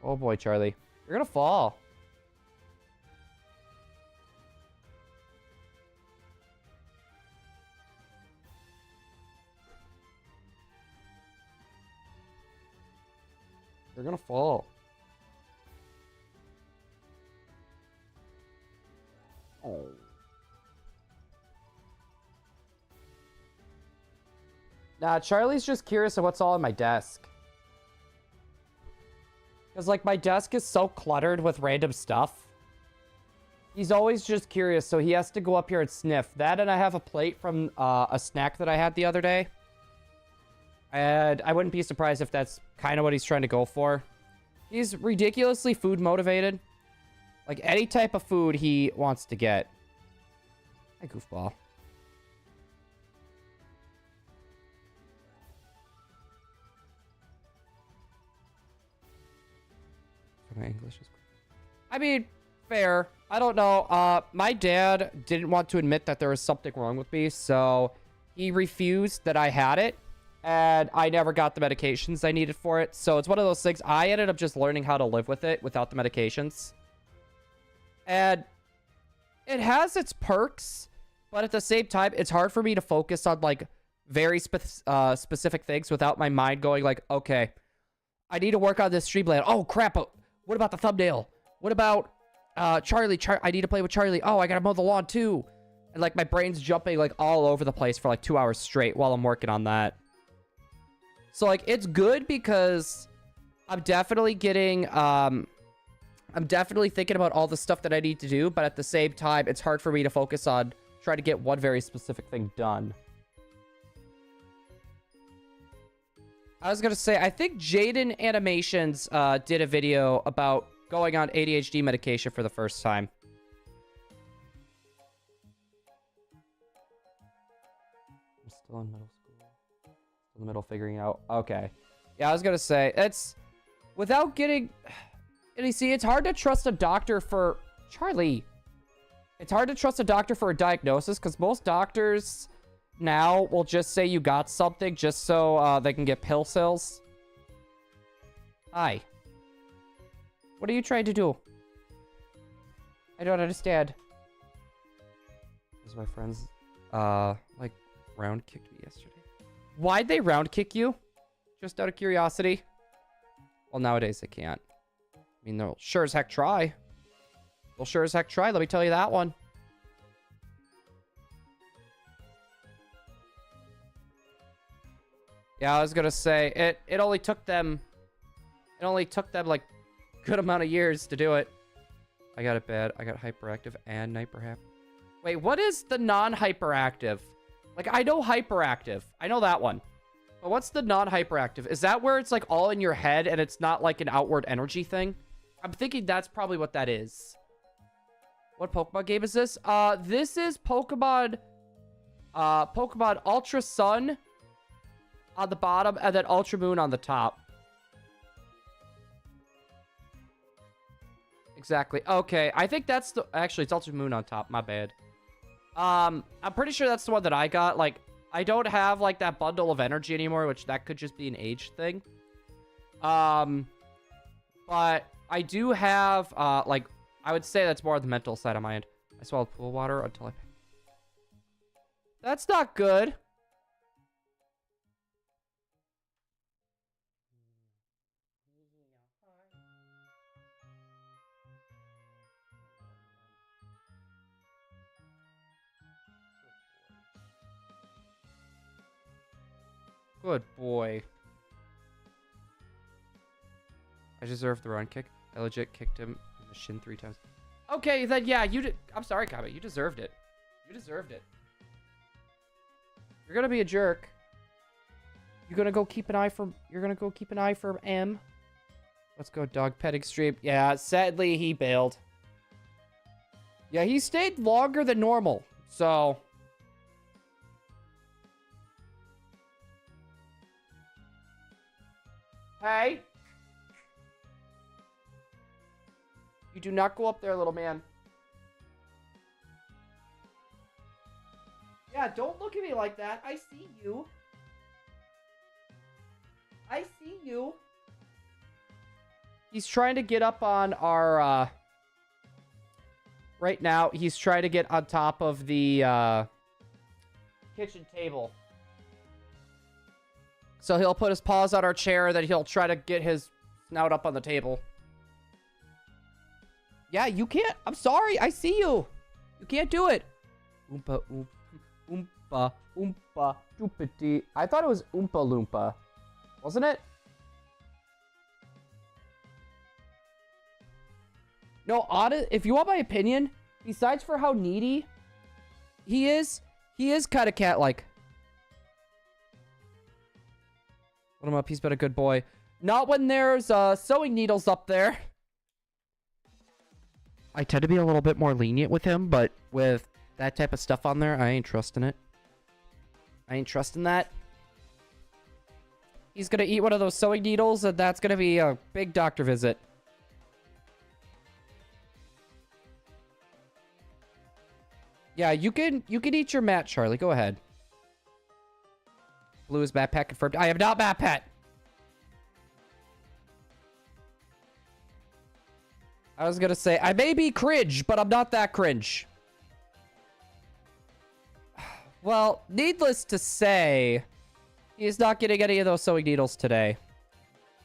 Oh boy, Charlie. You're gonna fall. You're gonna fall. Oh. Nah, Charlie's just curious of what's all on my desk. Because, like, my desk is so cluttered with random stuff. He's always just curious, so he has to go up here and sniff. That, and I have a plate from a snack that I had the other day. And I wouldn't be surprised if that's kind of what he's trying to go for. He's ridiculously food motivated. Like, any type of food he wants to get. Hi, goofball. My English is... I mean, fair. I don't know. My dad didn't want to admit that there was something wrong with me, so he refused that I had it, and I never got the medications I needed for it. So it's one of those things. I ended up just learning how to live with it without the medications. And it has its perks, but at the same time, it's hard for me to focus on, like, very specific things without my mind going, like, okay, I need to work on this streamland. Oh, crap. What about the thumbnail? What about Charlie? I need to play with Charlie. Oh, I gotta mow the lawn, too. And, like, my brain's jumping, like, all over the place for, like, 2 hours straight while I'm working on that. So, like, it's good because I'm definitely getting... I'm definitely thinking about all the stuff that I need to do, but at the same time, it's hard for me to focus on trying to get one very specific thing done. I was going to say, I think Jaden Animations did a video about going on ADHD medication for the first time. I'm still in middle school. Still in the middle figuring out. Okay. Yeah, I was going to say, it's... Without getting... And you see, it's hard to trust a doctor for... Charlie. It's hard to trust a doctor for a diagnosis because most doctors now will just say you got something just so they can get pill sales. Hi. What are you trying to do? I don't understand. Because my friends, like, round kicked me yesterday. Why'd they round kick you? Just out of curiosity. Well, nowadays they can't. I mean, they'll sure as heck try. They'll sure as heck try, let me tell you that one. Yeah, I was gonna say, it only took them... It only took them, like, a good amount of years to do it. I got it bad. I got hyperactive and hyperhappy. Wait, what is the non-hyperactive? Like, I know hyperactive. I know that one. But what's the non-hyperactive? Is that where it's, like, all in your head and it's not, like, an outward energy thing? I'm thinking that's probably what that is. What Pokemon game is this? This is Pokemon... Pokemon Ultra Sun on the bottom and then Ultra Moon on the top. Exactly. Okay, I think that's the... Actually, it's Ultra Moon on top. My bad. I'm pretty sure that's the one that I got. Like, I don't have, like, that bundle of energy anymore, which that could just be an age thing. But I do have, like, I would say that's more the mental side of my end. I swallowed pool water until I... That's not good. Good boy. I deserve the run kick. I legit kicked him in the shin 3 times. Okay, then yeah, you did. I'm sorry, Kaba. You deserved it. You deserved it. You're gonna be a jerk. You're gonna go keep an eye for. You're gonna go keep an eye for M. Let's go dog petting stream. Yeah, sadly he bailed. Yeah, he stayed longer than normal. So. Hey. You do not go up there, little man. Yeah, don't look at me like that. I see you. I see you. He's trying to get up on our, right now, he's trying to get on top of the, kitchen table. So he'll put his paws on our chair, then he'll try to get his snout up on the table. Yeah, you can't. I'm sorry. I see you. You can't do it. Oompa, oompa, oompa, doopity. I thought it was Oompa Loompa. Wasn't it? No, if you want my opinion, besides for how needy he is kind of cat-like. Put him up. He's been a good boy. Not when there's sewing needles up there. I tend to be a little bit more lenient with him, but with that type of stuff on there, I ain't trusting it. I ain't trusting that. He's gonna eat one of those sewing needles, and that's gonna be a big doctor visit. Yeah, you can eat your mat, Charlie. Go ahead. Blue is Matt Pet confirmed. I am not Matt Pet. I was gonna say I may be cringe, but I'm not that cringe. Well, needless to say, he's not getting any of those sewing needles today.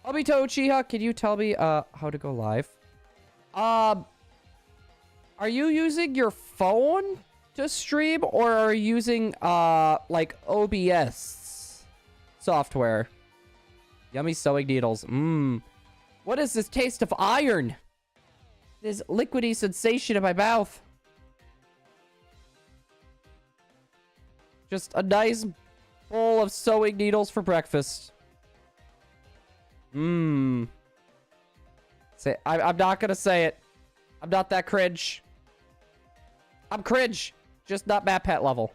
Obito Uchiha, can you tell me how to go live? Are you using your phone to stream, or are you using like OBS software? Yummy sewing needles. What is this taste of iron? This liquidy sensation in my mouth. Just a nice bowl of sewing needles for breakfast. Say, I'm not gonna say it. I'm not that cringe. I'm cringe, just not Matt Pet level.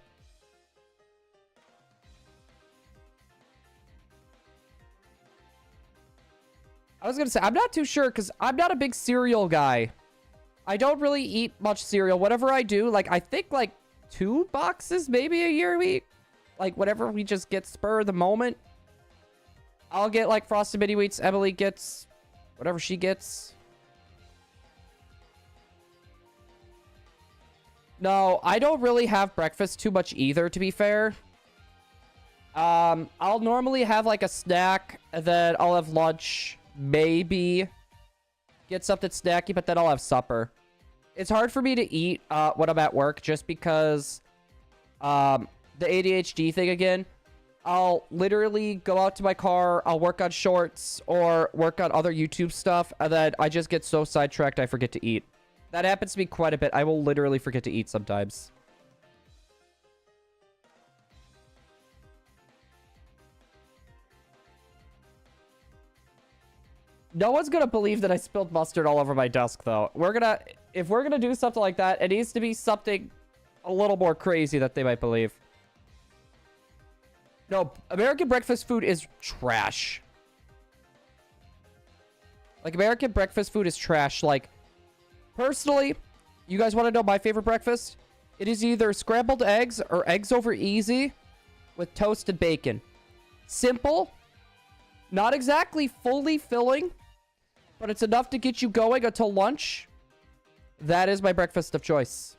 I was gonna say, I'm not too sure because I'm not a big cereal guy. I don't really eat much cereal. Whatever I do, like, I think like 2 boxes maybe a year we eat. Like, whatever we just get spur of the moment. I'll get like Frosted Mini Wheats. Emily gets whatever she gets. No, I don't really have breakfast too much either, to be fair. I'll normally have like a snack, and then I'll have lunch, maybe get something snacky, but then I'll have supper. It's hard for me to eat when I'm at work just because the ADHD thing again. I'll literally go out to my car, I'll work on shorts or work on other YouTube stuff, and then I just get so sidetracked I forget to eat. That happens to me quite a bit. I will literally forget to eat sometimes. No one's gonna believe that I spilled mustard all over my desk, though. If we're gonna do something like that, it needs to be something a little more crazy that they might believe. No, American breakfast food is trash. Like, American breakfast food is trash. Like, personally, you guys want to know my favorite breakfast? It is either scrambled eggs or eggs over easy with toasted bacon. Simple. Not exactly fully filling, but it's enough to get you going until lunch. That is my breakfast of choice.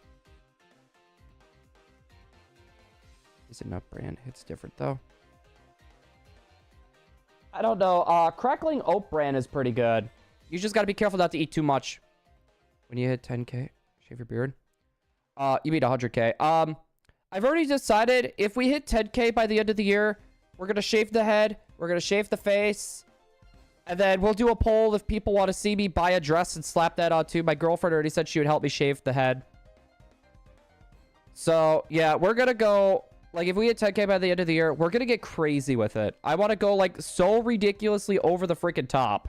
Is it nut brand? It's different, though. I don't know. Crackling oat bran is pretty good. You just got to be careful not to eat too much. When you hit 10K, shave your beard. You mean 100K. I've already decided if we hit 10K by the end of the year, we're going to shave the head. We're going to shave the face. And then we'll do a poll if people want to see me buy a dress and slap that on too. My girlfriend already said she would help me shave the head. So, yeah, we're going to go... Like, if we hit 10K by the end of the year, we're going to get crazy with it. I want to go, like, so ridiculously over the freaking top.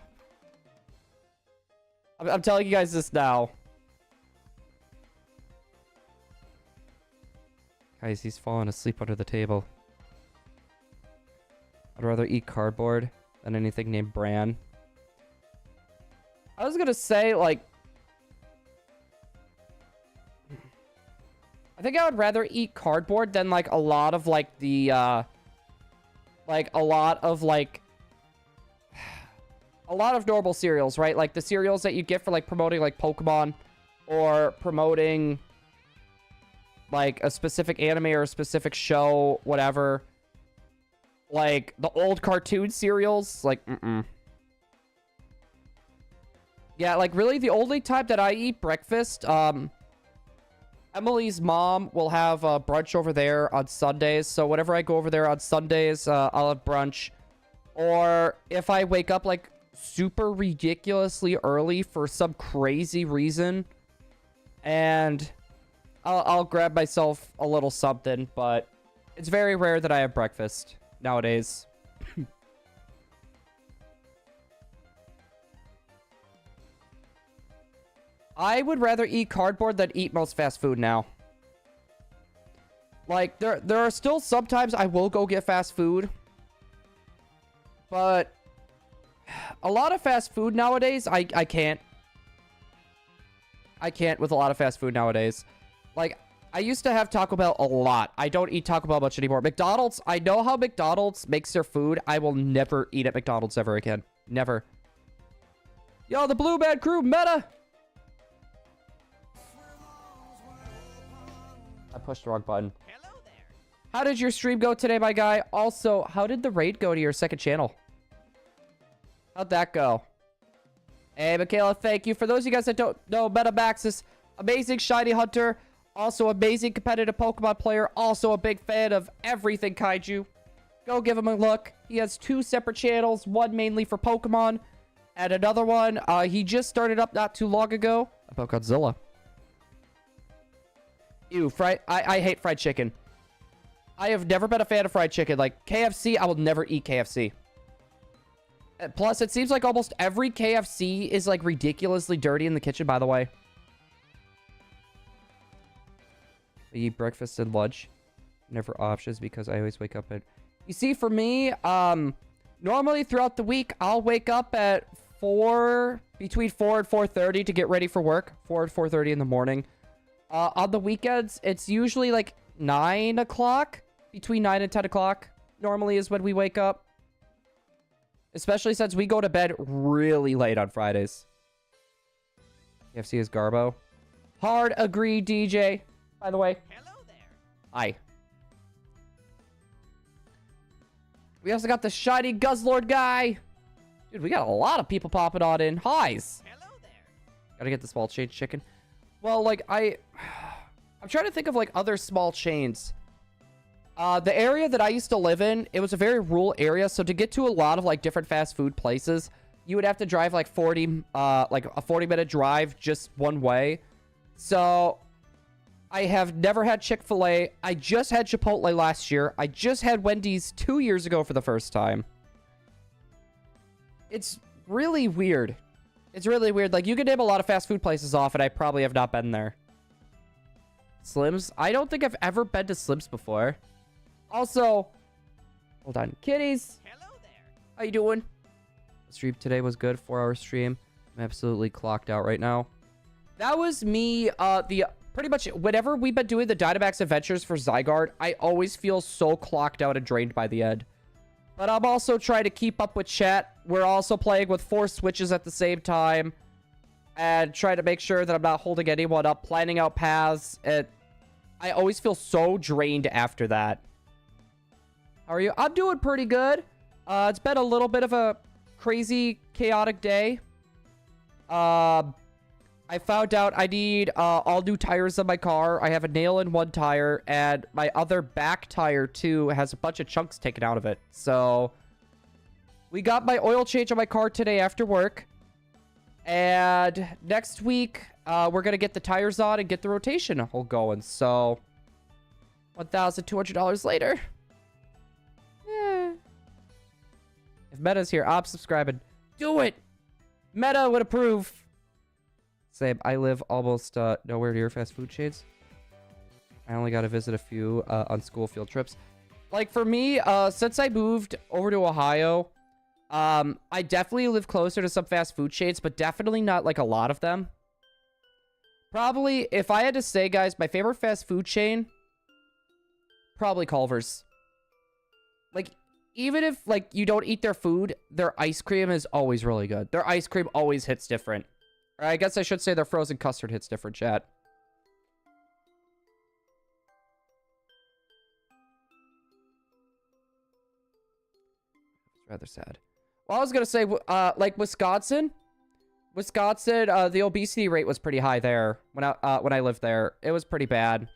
I'm telling you guys this now. Guys, he's falling asleep under the table. I'd rather eat cardboard than anything named bran. I was going to say, like... I think I would rather eat cardboard than, like, a lot of, like, the, a lot of normal cereals, right? Like, the cereals that you get for, like, promoting, like, Pokemon or promoting, like, a specific anime or a specific show, whatever. Like, the old cartoon cereals, like, Yeah, like, really, the only time that I eat breakfast, Emily's mom will have brunch over there on Sundays. So whenever I go over there on Sundays, I'll have brunch. Or if I wake up like super ridiculously early for some crazy reason, and I'll grab myself a little something. But it's very rare that I have breakfast nowadays. I would rather eat cardboard than eat most fast food now. Like, there are still sometimes I will go get fast food. But a lot of fast food nowadays, I can't. I can't with a lot of fast food nowadays. Like, I used to have Taco Bell a lot. I don't eat Taco Bell much anymore. McDonald's, I know how McDonald's makes their food. I will never eat at McDonald's ever again. Never. Yo, the Blue Man Crew, meta! I pushed the wrong button. Hello there. How did your stream go today, my guy? Also, how did the raid go to your second channel? How'd that go? Hey, Michaela, thank you. For those of you guys that don't know, MetaMaxis, amazing shiny hunter, also amazing competitive Pokemon player, also a big fan of everything Kaiju. Go give him a look. He has 2 separate channels, one mainly for Pokemon, and another one he just started up not too long ago about Godzilla. Ew, I hate fried chicken. I have never been a fan of fried chicken. Like, KFC, I will never eat KFC. Plus, it seems like almost every KFC is, like, ridiculously dirty in the kitchen, by the way. I eat breakfast and lunch. Never options because I always wake up at... You see, for me, normally throughout the week, I'll wake up at between 4 and 4:30 to get ready for work. 4 and 4:30 in the morning. On the weekends, it's usually like 9 o'clock. Between 9 and 10 o'clock normally is when we wake up. Especially since we go to bed really late on Fridays. KFC is Garbo. Hard agree, DJ. By the way. Hello there. Hi. We also got the shiny Guzzlord guy. Dude, we got a lot of people popping on in. Highs. Hello there. Gotta get the small change chicken. Well, like, I'm trying to think of, like, other small chains. The area that I used to live in, it was a very rural area, so to get to a lot of, like, different fast food places, you would have to drive, like, like a 40-minute drive just one way. So, I have never had Chick-fil-A. I just had Chipotle last year. I just had Wendy's 2 years ago for the first time. It's really weird. It's really weird. Like, you could name a lot of fast food places off, and I probably have not been there. Slim's? I don't think I've ever been to Slim's before. Also, hold on. Kitties. Hello there. How you doing? The stream today was good. 4-hour stream. I'm absolutely clocked out right now. That was me. Pretty much whenever we've been doing the Dynamax adventures for Zygarde, I always feel so clocked out and drained by the end. But I'm also trying to keep up with chat. We're also playing with 4 Switches at the same time. And trying to make sure that I'm not holding anyone up. Planning out paths. I always feel so drained after that. How are you? I'm doing pretty good. It's been a little bit of a crazy, chaotic day. I found out I need all new tires on my car. I have a nail in one tire, and my other back tire, too, has a bunch of chunks taken out of it. So, we got my oil change on my car today after work. And next week, we're going to get the tires on and get the rotation all going. So, $1,200 later. Yeah. If Meta's here, I'm subscribing. Do it! Meta would approve. Same. I live almost nowhere near fast food chains. I only got to visit a few on school field trips. Like, for me, since I moved over to Ohio, I definitely live closer to some fast food chains, but definitely not, like, a lot of them. Probably, if I had to say, guys, my favorite fast food chain, probably Culver's. Like, even if, like, you don't eat their food, their ice cream is always really good. Their ice cream always hits different. Or I guess I should say their frozen custard hits different, chat. It's rather sad. Well, I was going to say, like, Wisconsin, the obesity rate was pretty high there when I lived there. It was pretty bad.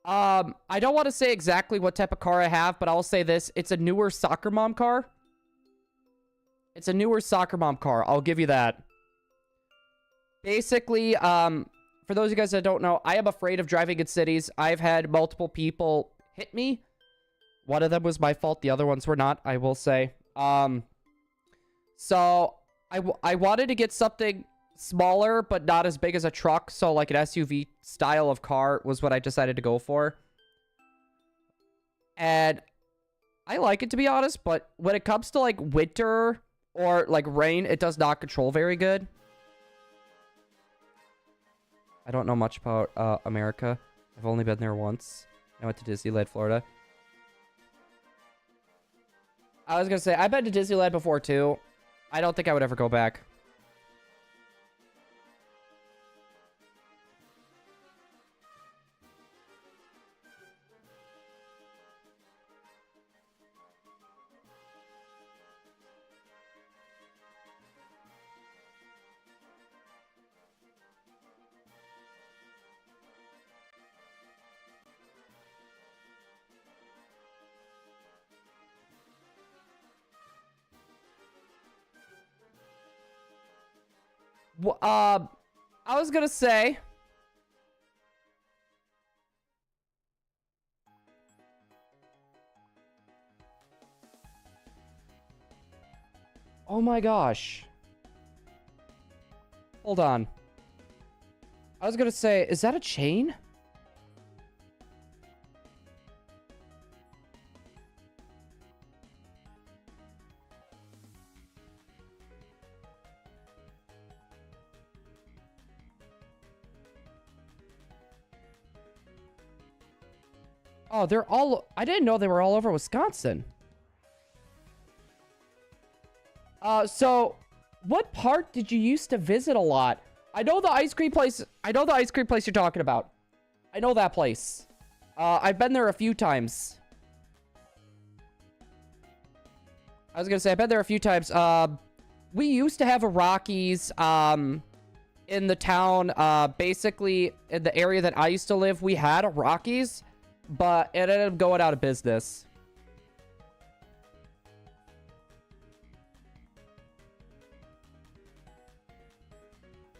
I don't want to say exactly what type of car I have, but I'll say this. It's a newer soccer mom car. It's a newer soccer mom car. I'll give you that. Basically, for those of you guys that don't know, I am afraid of driving in cities. I've had multiple people hit me. One of them was my fault. The other ones were not, I will say. So I wanted to get something smaller, but not as big as a truck. So like an SUV style of car was what I decided to go for. And I like it, to be honest, but when it comes to like winter or like rain, it does not control very good. I don't know much about America. I've only been there once. I went to Disneyland, Florida. I was gonna say, I've been to Disneyland before too. I don't think I would ever go back. I was gonna say, oh my gosh. Hold on. I was gonna say, is that a chain? Oh, they're all... I didn't know they were all over Wisconsin. So... what part did you used to visit a lot? I know the ice cream place... I know the ice cream place you're talking about. I know that place. I've been there a few times. I was gonna say, I've been there a few times. We used to have a Rockies, in the town. Basically, in the area that I used to live, we had a Rockies. But it ended up going out of business.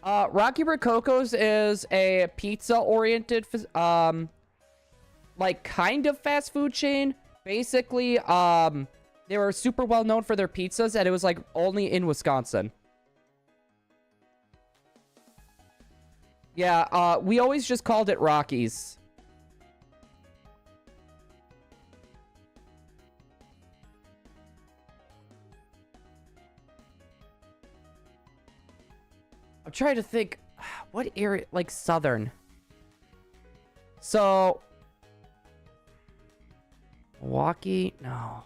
Rocky Rococo's is a pizza-oriented, like, kind of fast food chain. Basically, they were super well known for their pizzas, and it was, like, only in Wisconsin. Yeah, we always just called it Rocky's. I'm trying to think, what area, like southern. So, Milwaukee, no.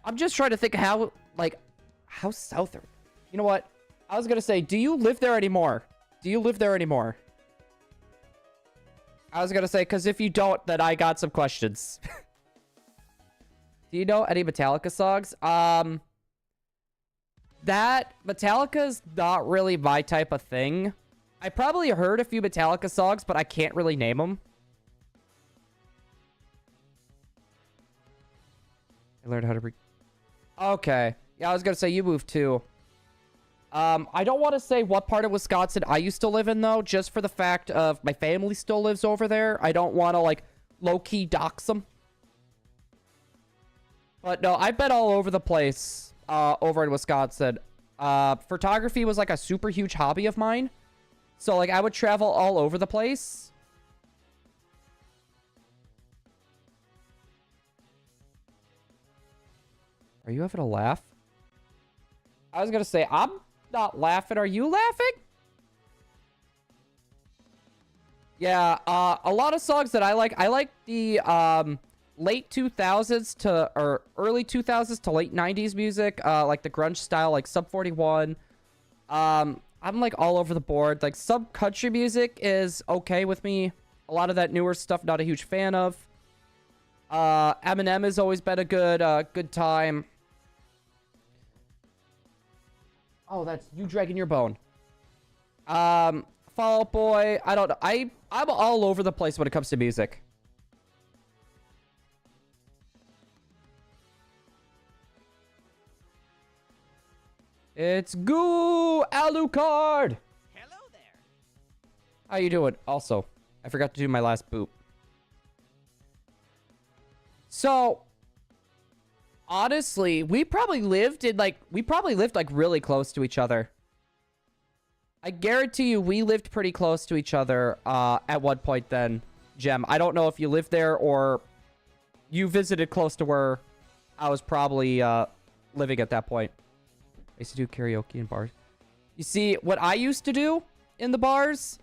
I'm just trying to think how, like, how southern. You know what? I was gonna say, do you live there anymore? Do you live there anymore? I was gonna say, because if you don't, then I got some questions. Do you know any Metallica songs? That Metallica's not really my type of thing. I probably heard a few Metallica songs, but I can't really name them. I learned how to Okay. Yeah, I was gonna say you moved too. I don't want to say what part of Wisconsin I used to live in, though, just for the fact of my family still lives over there. I don't want to, like, low-key dox them. But no, I've been all over the place. Over in Wisconsin. Photography was like a super huge hobby of mine. So like I would travel all over the place. Are you having a laugh? I was gonna say, I'm not laughing. Are you laughing? Yeah, a lot of songs that I like the late 2000s to or early 2000s to late 90s music, like the grunge style, like Sub 41. I'm like all over the board. Like some country music is okay with me. A lot of that newer stuff, not a huge fan of. Eminem has always been a good time. Oh, that's you dragging your bone. Fall Out Boy. I don't know. I'm all over the place when it comes to music. It's Goo Alucard. Hello there. How you doing? Also, I forgot to do my last boop. So, honestly, we probably lived like really close to each other. I guarantee you we lived pretty close to each other at one point then, Gem. I don't know if you lived there or you visited close to where I was probably living at that point. I used to do karaoke in bars. You see, what I used to do in the bars,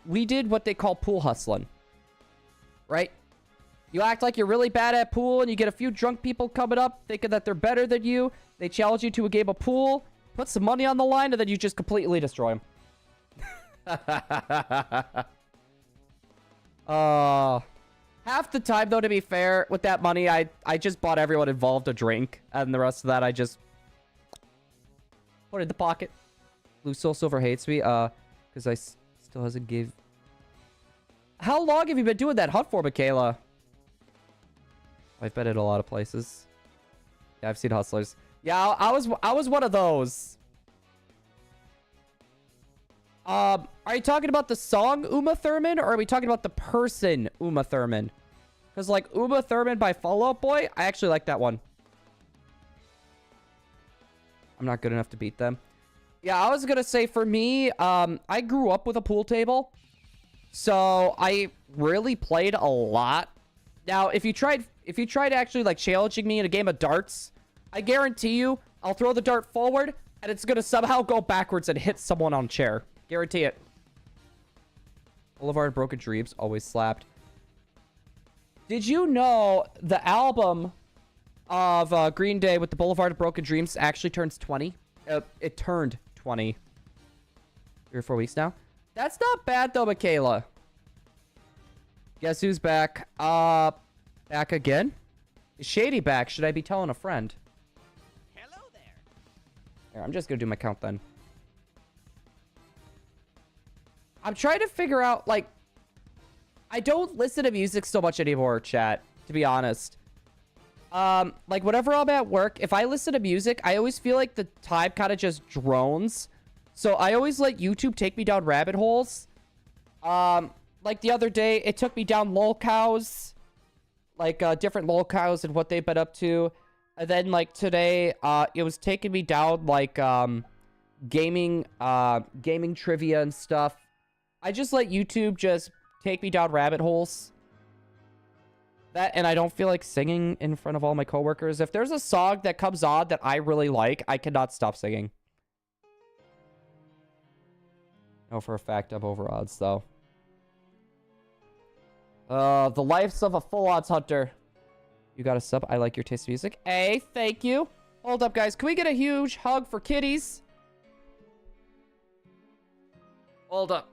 we did what they call pool hustling. Right? You act like you're really bad at pool, and you get a few drunk people coming up thinking that they're better than you. They challenge you to a game of pool, put some money on the line, and then you just completely destroy them. Half the time, though, to be fair, with that money, I just bought everyone involved a drink, and the rest of that I just put in the pocket. Blue Soul Silver hates me, because still hasn't gave... How long have you been doing that hunt for, Michaela? I've been in a lot of places. Yeah, I've seen hustlers. Yeah, I was one of those. Are you talking about the song Uma Thurman, or are we talking about the person Uma Thurman? Because, like, Uma Thurman by Fall Out Boy, I actually like that one. I'm not good enough to beat them. Yeah, I was gonna say, for me, I grew up with a pool table. So, I really played a lot. Now, if you tried actually, like, challenging me in a game of darts, I guarantee you, I'll throw the dart forward, and it's gonna somehow go backwards and hit someone on a chair. Guarantee it. Boulevard of Broken Dreams always slapped. Did you know the album of Green Day with the Boulevard of Broken Dreams actually turns 20? It turned 20. 3 or 4 weeks now. That's not bad, though, Michaela. Guess who's back? Back again? Is Shady back? Should I be telling a friend? Hello there. Here, I'm just gonna do my count then. I'm trying to figure out, like... I don't listen to music so much anymore, chat, to be honest. Like, whenever I'm at work, if I listen to music, I always feel like the time kind of just drones. So I always let YouTube take me down rabbit holes. Like the other day, it took me down lolcows. Like, different lolcows and what they've been up to. And then, like, today, it was taking me down, like, gaming trivia and stuff. I just let YouTube just take me down rabbit holes. That, and I don't feel like singing in front of all my coworkers. If there's a song that comes on that I really like, I cannot stop singing. No, for a fact, I'm over odds, though. The lives of a full odds hunter. You got a sub. I like your taste of music. Hey, thank you. Hold up, guys. Can we get a huge hug for kitties? Hold up.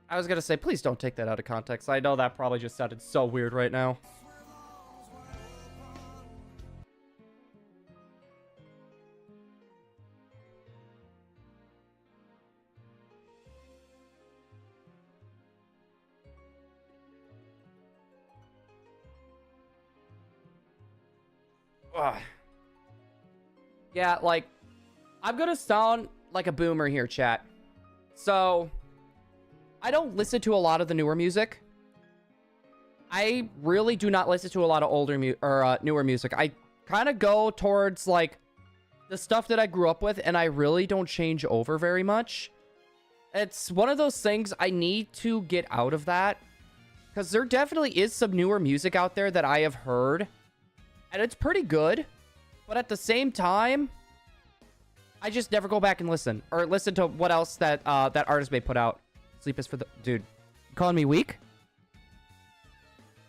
I was gonna say, please don't take that out of context. I know that probably just sounded so weird right now. Ugh. Yeah, like, I'm gonna sound like a boomer here, chat. So, I don't listen to a lot of the newer music. I really do not listen to a lot of older newer music. I kind of go towards, like, the stuff that I grew up with, and I really don't change over very much. It's one of those things I need to get out of that. Because there definitely is some newer music out there that I have heard. And it's pretty good. But at the same time, I just never go back and listen. Or listen to what else that that artist may put out. Sleep is for the... Dude, you calling me weak?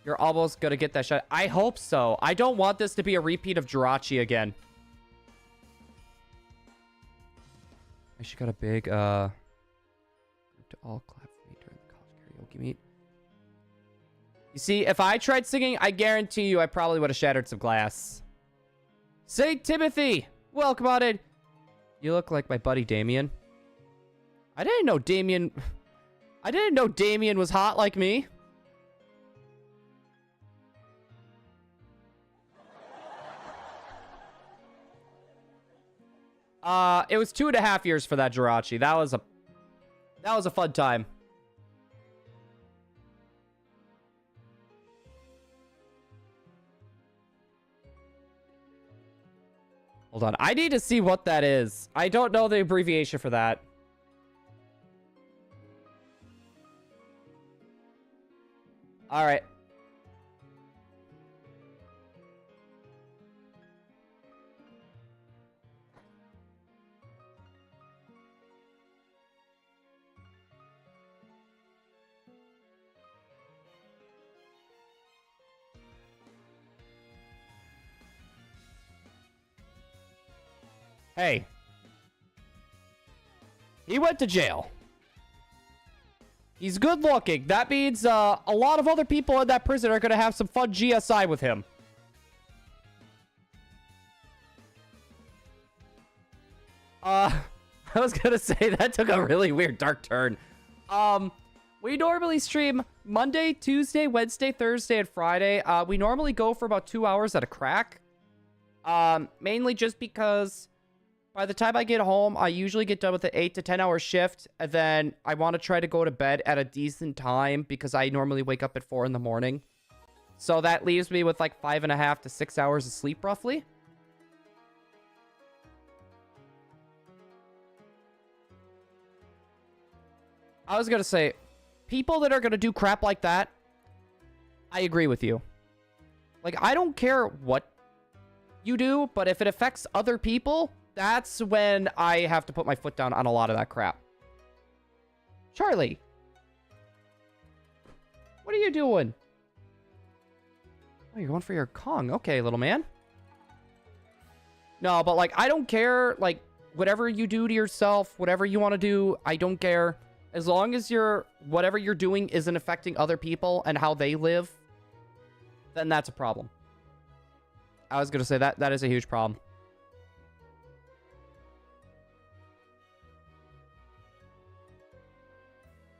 You're almost gonna get that shot. I hope so. I don't want this to be a repeat of Jirachi again. I should got a big, group to all clap for me during the college karaoke meet. You see, if I tried singing, I guarantee you I probably would have shattered some glass. St. Timothy! Welcome on in. You look like my buddy Damien. I didn't know Damien was hot like me. It was 2.5 years for that Jirachi. That was a fun time. Hold on. I need to see what that is. I don't know the abbreviation for that. All right. Hey. He went to jail. He's good looking. That means a lot of other people in that prison are going to have some fun GSI with him. I was going to say that took a really weird dark turn. We normally stream Monday, Tuesday, Wednesday, Thursday, and Friday. We normally go for about 2 hours at a crack. Mainly just because by the time I get home, I usually get done with an 8 to 10 hour shift. And then I want to try to go to bed at a decent time because I normally wake up at 4 in the morning. So that leaves me with like 5.5 to 6 hours of sleep roughly. I was going to say, people that are going to do crap like that, I agree with you. Like, I don't care what you do, but if it affects other people, that's when I have to put my foot down on a lot of that crap. Charlie. What are you doing? Oh, you're going for your Kong. Okay, little man. No, but, like, I don't care. Like, whatever you do to yourself, whatever you want to do, I don't care. As long as whatever you're doing isn't affecting other people and how they live, then that's a problem. I was going to say that is a huge problem.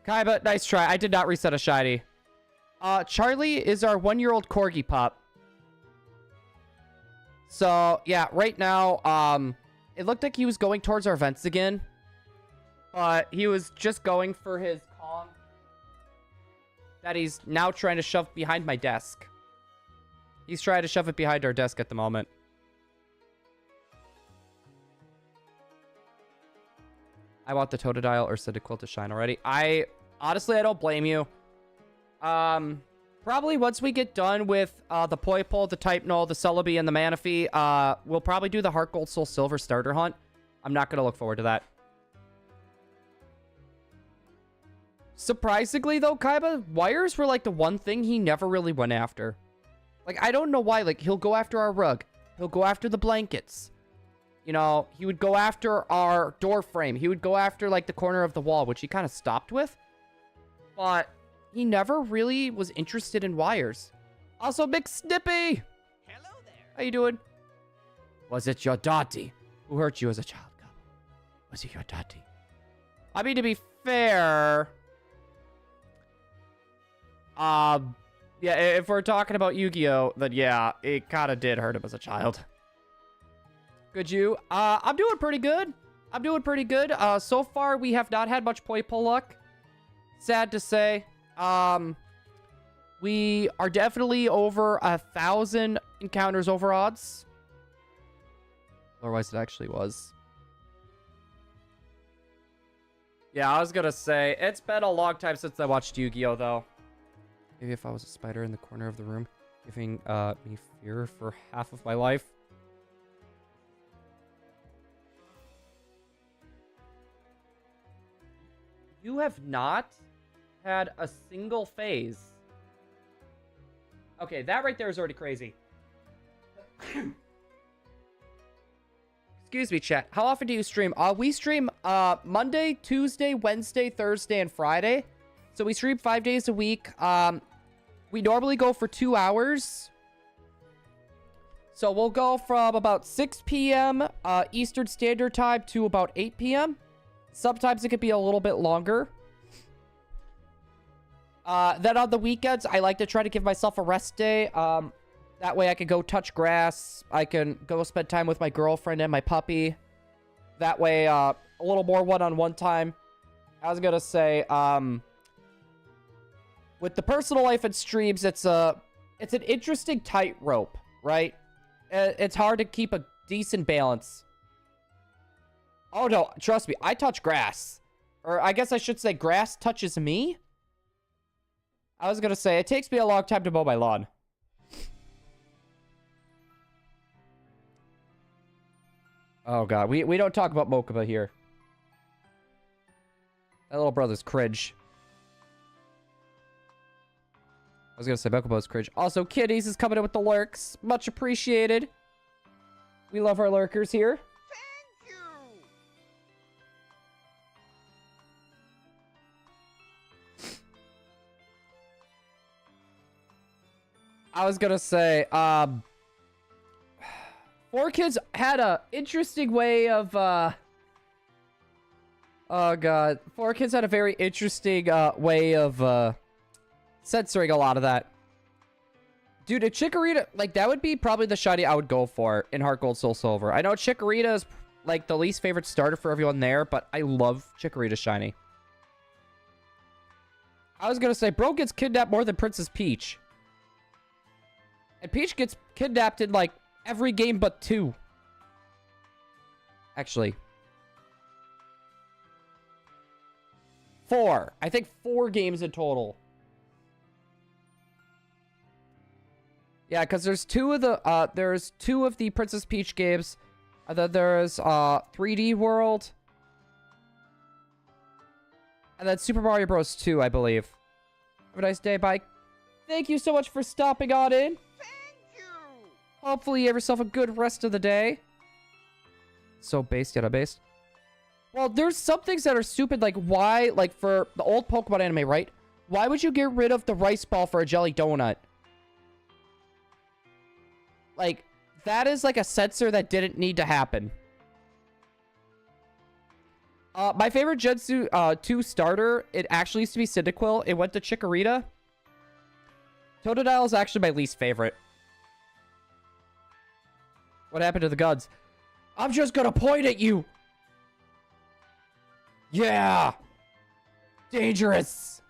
Kaiba, nice try. I did not reset a shiny. Charlie is our 1-year-old corgi pup. So, yeah, right now, it looked like he was going towards our vents again. But he was just going for his Kong that he's now trying to shove behind my desk. He's trying to shove it behind our desk at the moment. I want the Totodile or Cyndaquil to shine already. Honestly, I don't blame you. Probably once we get done with the Poipole, the Type Null, the Celebi, and the Manaphy, we'll probably do the Heart Gold Soul Silver starter hunt. I'm not going to look forward to that. Surprisingly, though, Kaiba, wires were like the one thing he never really went after. Like, I don't know why. Like, he'll go after our rug. He'll go after the blankets. You know, he would go after our door frame. He would go after, like, the corner of the wall, which he kind of stopped with. But he never really was interested in wires. Also, Big Snippy! Hello there. How you doing? Was it your daddy who hurt you as a child, Kaiba? Was it your daddy? I mean, to be fair... yeah, if we're talking about Yu-Gi-Oh, then yeah, it kind of did hurt him as a child. Good, you? I'm doing pretty good. I'm doing pretty good. So far, we have not had much Poipole luck. Sad to say. We are definitely over 1,000 encounters over odds. Otherwise, it actually was. Yeah, I was gonna say, it's been a long time since I watched Yu-Gi-Oh, though. Maybe if I was a spider in the corner of the room, giving me fear for half of my life. You have not had a single phase. Okay, that right there is already crazy. Excuse me, chat. How often do you stream? We stream Monday, Tuesday, Wednesday, Thursday, and Friday. So we stream 5 days a week. We normally go for 2 hours. So we'll go from about 6 p.m. Eastern Standard Time to about 8 p.m. Sometimes it could be a little bit longer. Then on the weekends, I like to try to give myself a rest day. That way I can go touch grass. I can go spend time with my girlfriend and my puppy. That way, a little more one-on-one time. I was gonna say, with the personal life and streams, it's an interesting tightrope, right? It's hard to keep a decent balance. Oh no, trust me, I touch grass. Or I guess I should say grass touches me. I was gonna say, it takes me a long time to mow my lawn. Oh god, we don't talk about Mokuba here. That little brother's cringe. I was gonna say Mokuba's cringe. Also, Kitties is coming in with the lurks. Much appreciated. We love our lurkers here. Thank I was gonna say, 4Kids had a interesting way of, oh god. 4Kids had a very interesting, way of, censoring a lot of that. Dude, a Chikorita, like, that would be probably the shiny I would go for in Heart Gold, Soul Silver. I know Chikorita is, like, the least favorite starter for everyone there, but I love Chikorita shiny. I was gonna say, bro gets kidnapped more than Princess Peach. And Peach gets kidnapped in, like, every game but 2. Actually. 4. I think 4 games in total. Yeah, because there's 2 of the Princess Peach games. And then there's 3D World. And then Super Mario Bros. 2, I believe. Have a nice day, bye. Thank you so much for stopping on in. Thank you. Hopefully you have yourself a good rest of the day. So based, yet based. Well, there's some things that are stupid, like why, like for the old Pokemon anime, right? Why would you get rid of the rice ball for a jelly donut? Like, that is like a censor that didn't need to happen. My favorite Gen 2 starter, it actually used to be Cyndaquil. It went to Chikorita. Totodile is actually my least favorite. What happened to the guns? I'm just gonna point at you! Yeah! Dangerous!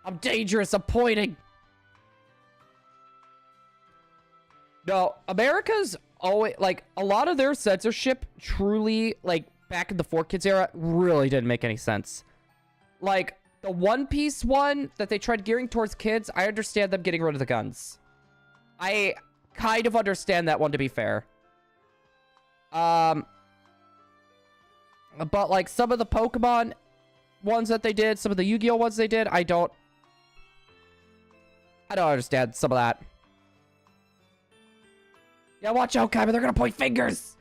I'm dangerous, I'm pointing! No, America's always, like, a lot of their censorship truly, like, back in the 4Kids era, really didn't make any sense. Like, the One Piece one that they tried gearing towards kids, I understand them getting rid of the guns. I kind of understand that one, to be fair. But, like, some of the Pokemon ones that they did, some of the Yu-Gi-Oh ones they did, I don't understand some of that. Yeah, watch out, Kaiba. They're gonna point fingers.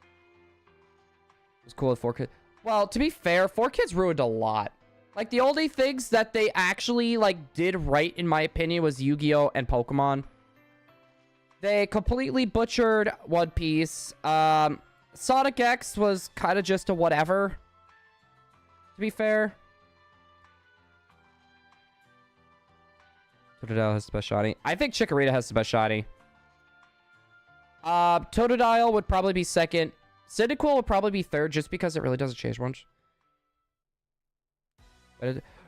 It was cool with 4Kids. Well, to be fair, 4Kids ruined a lot. Like, the only things that they actually, like, did right, in my opinion, was Yu-Gi-Oh! And Pokemon. They completely butchered One Piece. Sonic X was kind of just a whatever, to be fair. Totodile has the best shiny. I think Chikorita has the best shiny. Totodile would probably be second. Cyndaquil would probably be third, just because it really doesn't change much.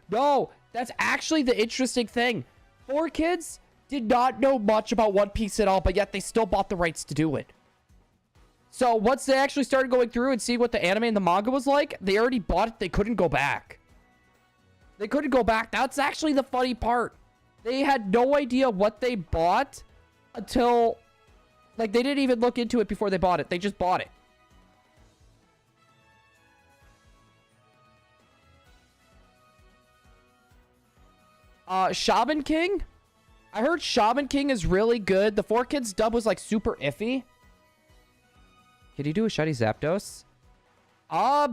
No! That's actually the interesting thing. 4Kids did not know much about One Piece at all, but yet they still bought the rights to do it. So once they actually started going through and seeing what the anime and the manga was like, they already bought it. They couldn't go back. They couldn't go back. That's actually the funny part. They had no idea what they bought until, like, they didn't even look into it before they bought it. They just bought it. Shaman King? I heard Shaman King is really good. The 4Kids dub was, like, super iffy. Can you do a shiny Zapdos? I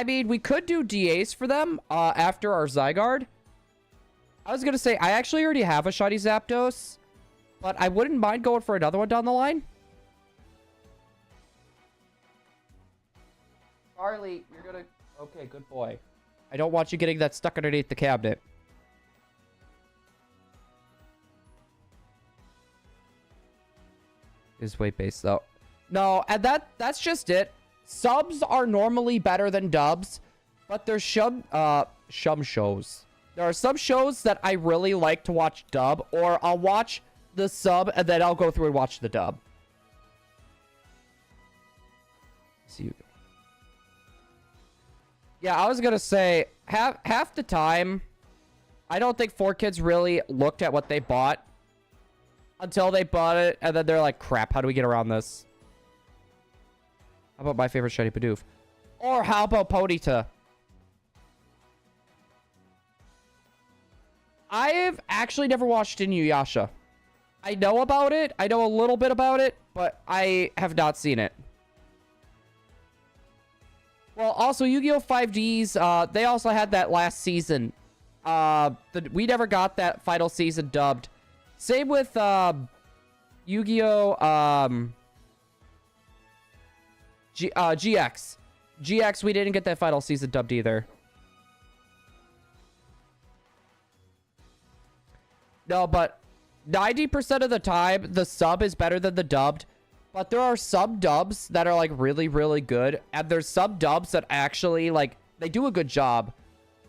mean, we could do DAs for them, after our Zygarde. I was gonna say, I actually already have a shiny Zapdos, but I wouldn't mind going for another one down the line. Charlie, you're gonna... Okay, good boy. I don't want you getting that stuck underneath the cabinet. Is weight based, though. No, and that's just it. Subs are normally better than dubs, but there's some shows. There are some shows that I really like to watch dub, or I'll watch the sub and then I'll go through and watch the dub. See you. Yeah, I was gonna say, half the time, I don't think 4Kids really looked at what they bought until they bought it, and then they're like, crap, how do we get around this? How about my favorite shiny Bidoof? Or how about Ponyta? I've actually never watched Inuyasha. I know about it. I know a little bit about it, but I have not seen it. Well, also, Yu-Gi-Oh! 5Ds, they also had that last season we never got that final season dubbed. Same with Yu-Gi-Oh! GX. GX, we didn't get that final season dubbed either. No, but 90% of the time, the sub is better than the dubbed. But there are some dubs that are, like, really, really good. And there's some dubs that actually, like, they do a good job.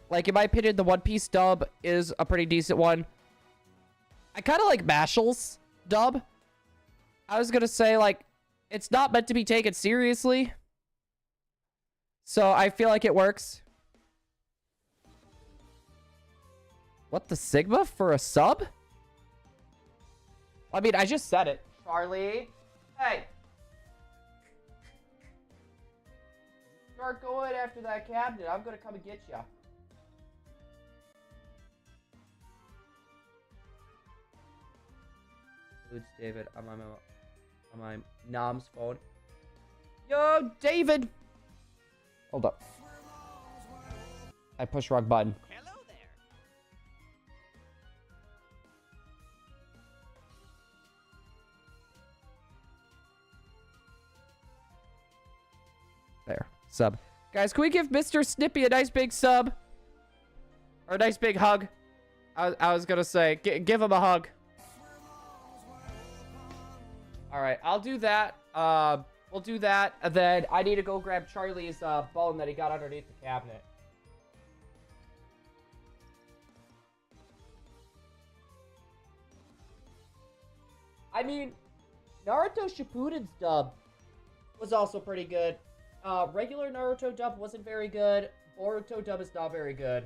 Like, in my opinion, the One Piece dub is a pretty decent one. I kind of like Mashal's dub. I was going to say, like, it's not meant to be taken seriously. So I feel like it works. What, the Sigma for a sub? I mean, I just said it. Charlie. Hey. Start going after that cabinet. I'm going to come and get you. It's David. I'm on my Nom's phone. Yo, David. Hold up. I pushed wrong button. Hello there. There. Sub. Guys, can we give Mr. Snippy a nice big sub? Or a nice big hug? I was gonna say, give him a hug. Alright, I'll do that. We'll do that. And then I need to go grab Charlie's bone that he got underneath the cabinet. I mean, Naruto Shippuden's dub was also pretty good. Regular Naruto dub wasn't very good. Boruto dub is not very good.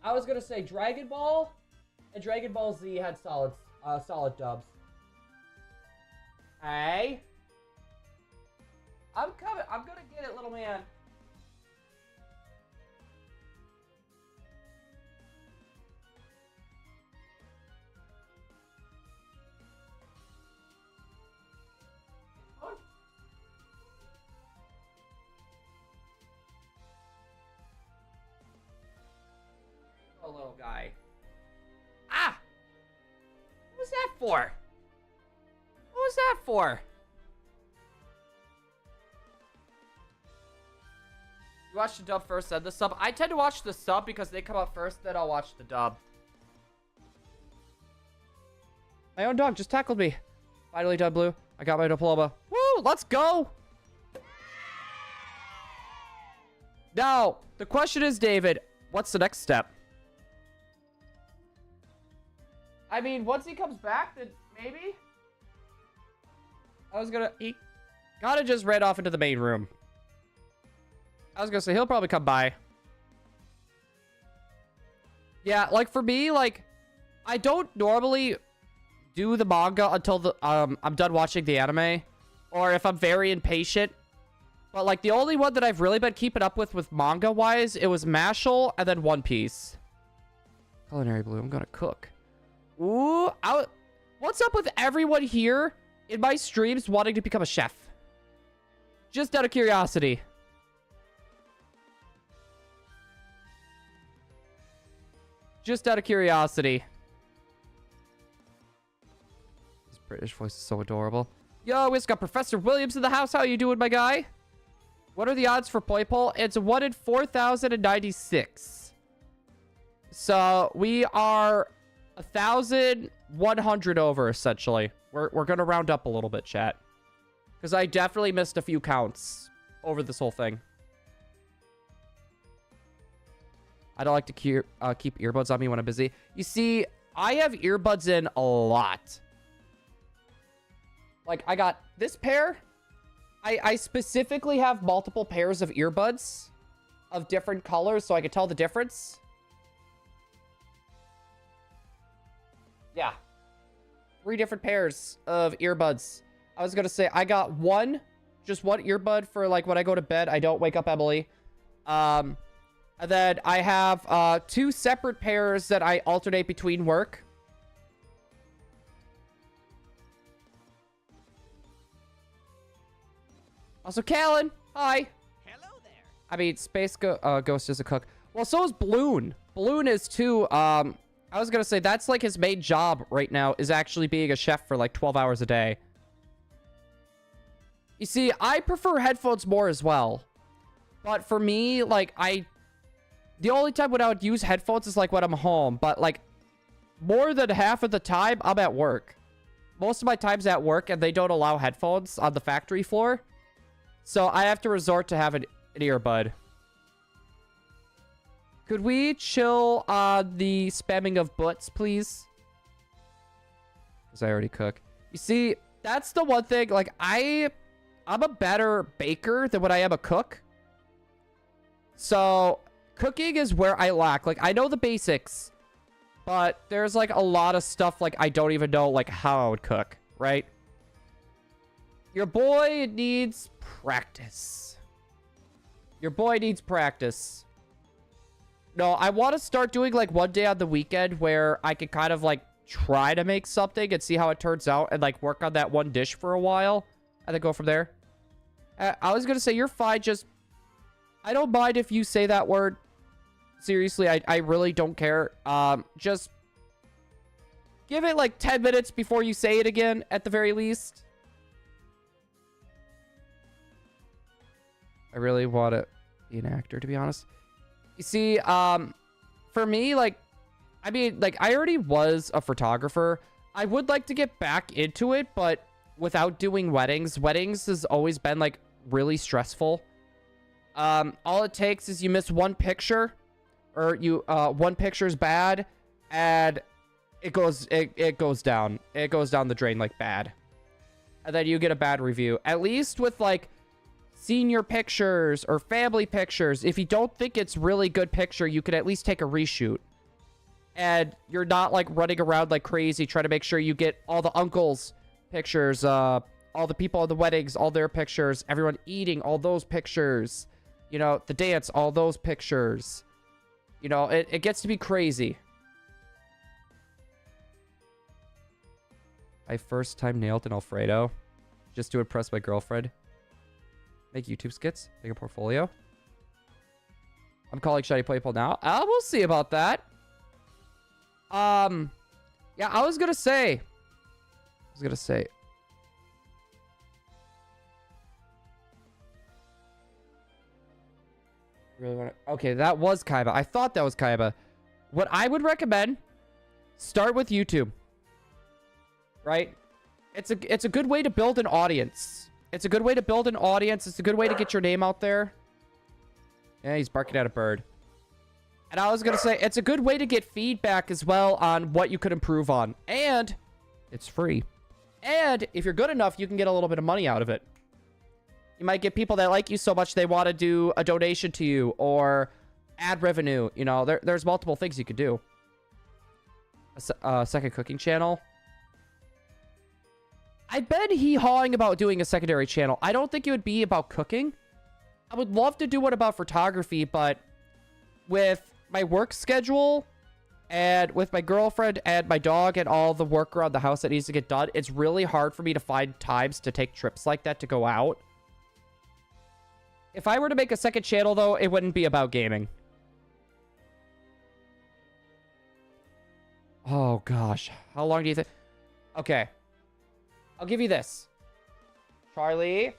I was gonna say Dragon Ball and Dragon Ball Z had solid dubs. Hey. I'm coming. I'm gonna get it, little man. Oh, little guy. Ah! What was that for? What was that for? You watch the dub first, then the sub. I tend to watch the sub because they come up first, then I'll watch the dub. My own dog just tackled me. Finally done, Blue. I got my diploma. Woo! Let's go! Now, the question is, David, what's the next step? I mean, once he comes back, then maybe? He gotta just ran off into the main room. I was gonna say, he'll probably come by. Yeah, like for me, like, I don't normally do the manga until I'm done watching the anime. Or if I'm very impatient. But like, the only one that I've really been keeping up with manga-wise, it was Mashal and then One Piece. Culinary Blue, I'm gonna cook. Ooh, what's up with everyone here in my streams wanting to become a chef? Just out of curiosity. Just out of curiosity. His British voice is so adorable. Yo, we just got Professor Williams in the house. How you doing, my guy? What are the odds for Poi Pole? It's 1 in 4,096. So we are 1,100 over, essentially. We're gonna round up a little bit, chat. Because I definitely missed a few counts over this whole thing. I don't like to keep earbuds on me when I'm busy. You see, I have earbuds in a lot. Like, I got this pair. I specifically have multiple pairs of earbuds of different colors so I can tell the difference. Yeah. 3 different pairs of earbuds. I was going to say, I got just one earbud for, like, when I go to bed. I don't wake up Emily. And then I have 2 separate pairs that I alternate between work. Also, Callan, hi. Hello there. I mean, Space Ghost is a cook. Well, so is Balloon. Balloon is too, I was gonna say, that's like his main job right now is actually being a chef for like 12 hours a day. You see, I prefer headphones more as well. But for me, like, the only time when I would use headphones is like when I'm home. But like, more than half of the time, I'm at work. Most of my time's at work and they don't allow headphones on the factory floor. So I have to resort to having an earbud. Could we chill on the spamming of butts, please? Because I already cook. You see, that's the one thing. Like, I'm a better baker than when I am a cook. So, cooking is where I lack. Like, I know the basics. But there's, like, a lot of stuff, like, I don't even know, like, how I would cook, right? Your boy needs practice. Your boy needs practice. No, I want to start doing, like, one day on the weekend where I can kind of, like, try to make something and see how it turns out and, like, work on that one dish for a while and then go from there. I was going to say, you're fine. Just, I don't mind if you say that word. Seriously, I really don't care. Just give it, like, 10 minutes before you say it again, at the very least. I really want to be an actor, to be honest. You see, for me, like, I mean, like, I already was a photographer. I would like to get back into it, but without doing weddings. Weddings has always been, like, really stressful. All it takes is you miss one picture, or one picture's bad, and it goes down. It goes down the drain, like, bad. And then you get a bad review. At least with, like, senior pictures or family pictures, if you don't think it's really good picture, you could at least take a reshoot. And you're not, like, running around like crazy trying to make sure you get all the uncles' pictures, all the people at the weddings, all their pictures, everyone eating, all those pictures, you know, the dance, all those pictures. You know, it gets to be crazy. I first time nailed an Alfredo just to impress my girlfriend. Make YouTube skits. Make a portfolio. I'm calling Shiny Playful now. We'll see about that. Yeah, I was gonna say. Really want to... Okay, that was Kaiba. I thought that was Kaiba. What I would recommend, start with YouTube. Right? It's a good way to build an audience. It's a good way to build an audience. It's a good way to get your name out there. Yeah, he's barking at a bird. And I was going to say, it's a good way to get feedback as well on what you could improve on. And it's free. And if you're good enough, you can get a little bit of money out of it. You might get people that like you so much they want to do a donation to you or ad revenue. You know, there's multiple things you could do. A second cooking channel. I've been hee-hawing about doing a secondary channel. I don't think it would be about cooking. I would love to do one about photography, but with my work schedule and with my girlfriend and my dog and all the work around the house that needs to get done, it's really hard for me to find times to take trips like that to go out. If I were to make a second channel, though, it wouldn't be about gaming. Oh, gosh. How long do you think? Okay. I'll give you this. Charlie.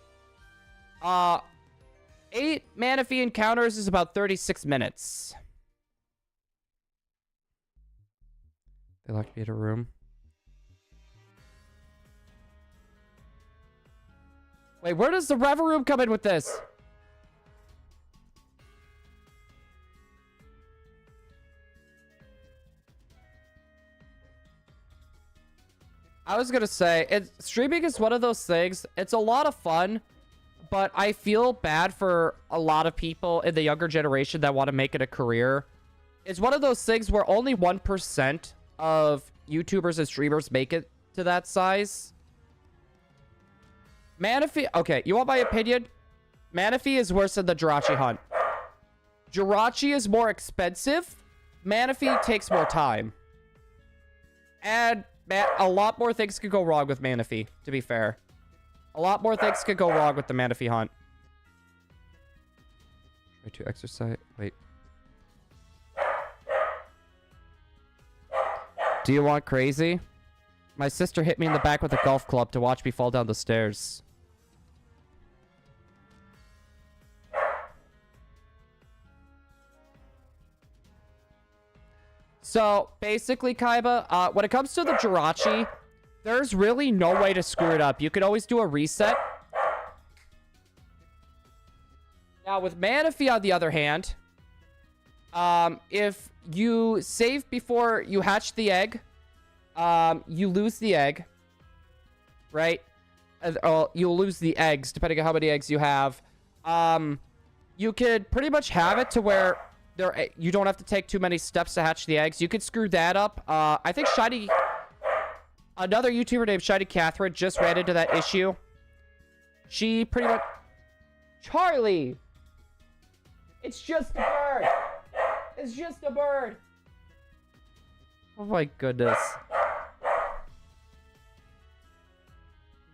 8 Manaphy encounters is about 36 minutes. They locked me in a room. Wait, where does the Rev room come in with this? I was gonna say, streaming is one of those things. It's a lot of fun, but I feel bad for a lot of people in the younger generation that want to make it a career. It's one of those things where only 1% of YouTubers and streamers make it to that size. Manaphy, okay, you want my opinion? Manaphy is worse than the Jirachi hunt. Jirachi is more expensive. Manaphy takes more time. And a lot more things could go wrong with Manaphy, to be fair. A lot more things could go wrong with the Manaphy hunt. Try to exercise. Wait. Do you want crazy? My sister hit me in the back with a golf club to watch me fall down the stairs. So, basically, Kaiba, when it comes to the Jirachi, there's really no way to screw it up. You could always do a reset. Now, with Manaphy, on the other hand, if you save before you hatch the egg, you lose the egg, right? You'll lose the eggs, depending on how many eggs you have. You could pretty much have it to where you don't have to take too many steps to hatch the eggs. You could screw that up. I think another YouTuber named Shiny Catherine just ran into that issue. She pretty much... Charlie! It's just a bird! It's just a bird! Oh my goodness.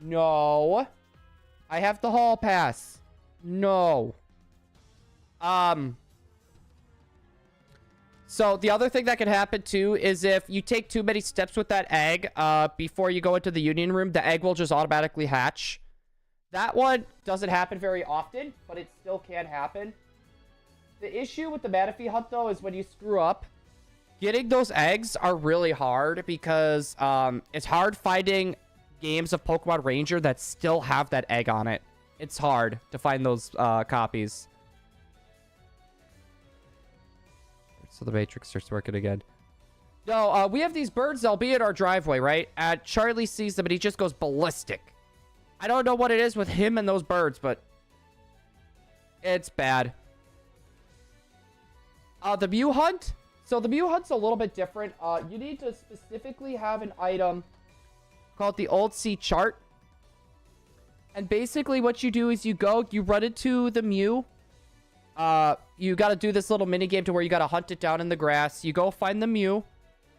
No. I have the hall pass. No. So the other thing that can happen too is if you take too many steps with that egg before you go into the union room, the egg will just automatically hatch. That one doesn't happen very often, but it still can happen. The issue with the Manaphy hunt though is when you screw up, getting those eggs are really hard because it's hard finding games of Pokemon Ranger that still have that egg on it. It's hard to find those copies. So the Matrix starts working again. No, we have these birds, they'll be in our driveway, right? And Charlie sees them and he just goes ballistic. I don't know what it is with him and those birds, but it's bad. The Mew Hunt. So the Mew Hunt's a little bit different. You need to specifically have an item called the Old Sea Chart. And basically what you do is you run into the Mew. You got to do this little mini game to where you got to hunt it down in the grass. You go find the Mew.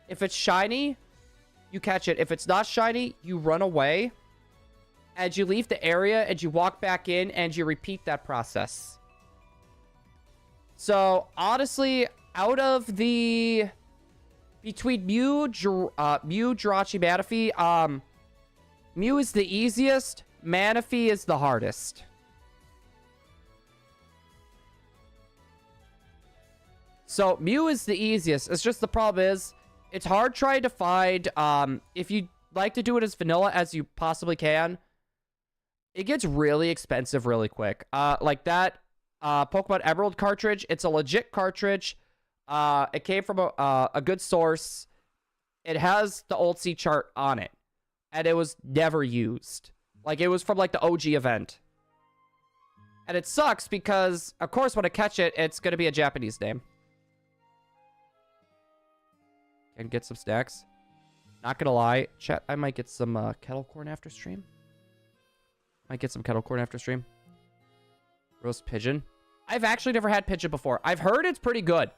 If it's shiny, you catch it. If it's not shiny, you run away. And you leave the area and you walk back in and you repeat that process. So, honestly, out of the... Between Mew, Jirachi, Manaphy, Mew is the easiest. Manaphy is the hardest. So, Mew is the easiest. It's just the problem is, it's hard trying to find, if you like to do it as vanilla as you possibly can, it gets really expensive really quick. Like that Pokemon Emerald cartridge, it's a legit cartridge. It came from a good source. It has the Old Sea Chart on it. And it was never used. Like, it was from, like, the OG event. And it sucks because, of course, when I catch it, it's going to be a Japanese name. And get some snacks. Not gonna lie, chat, I might get some kettle corn after stream. Might get some kettle corn after stream. Roast pigeon. I've actually never had pigeon before. I've heard it's pretty good.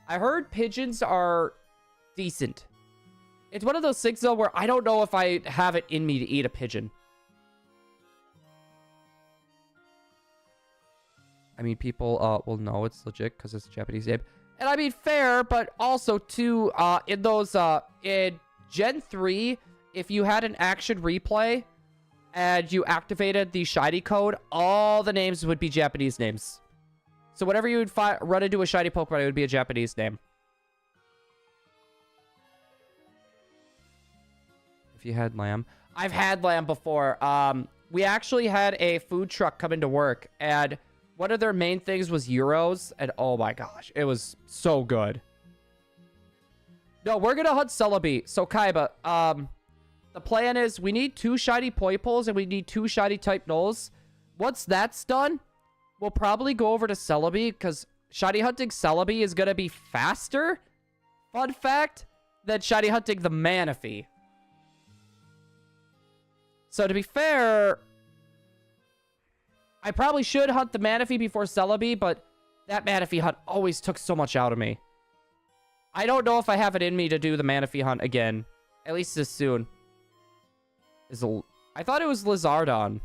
I heard pigeons are decent. It's one of those things, though, where I don't know if I have it in me to eat a pigeon. I mean, people will know it's legit because it's a Japanese name. And I mean, fair, but also, too, in those, in Gen 3, if you had an action replay and you activated the shiny code, all the names would be Japanese names. So whenever you would run into a shiny Pokemon, it would be a Japanese name. If you had lamb. I've had lamb before. We actually had a food truck come into work, and one of their main things was Euros, and oh my gosh, it was so good. No, we're gonna hunt Celebi. So Kaiba, the plan is we need 2 shiny Poipoles and we need 2 shiny type Nulls. Once that's done, we'll probably go over to Celebi because shiny hunting Celebi is gonna be faster, fun fact, than shiny hunting the Manaphy. So to be fair, I probably should hunt the Manaphy before Celebi, but that Manaphy hunt always took so much out of me. I don't know if I have it in me to do the Manaphy hunt again. At least this soon. I thought it was Lizardon.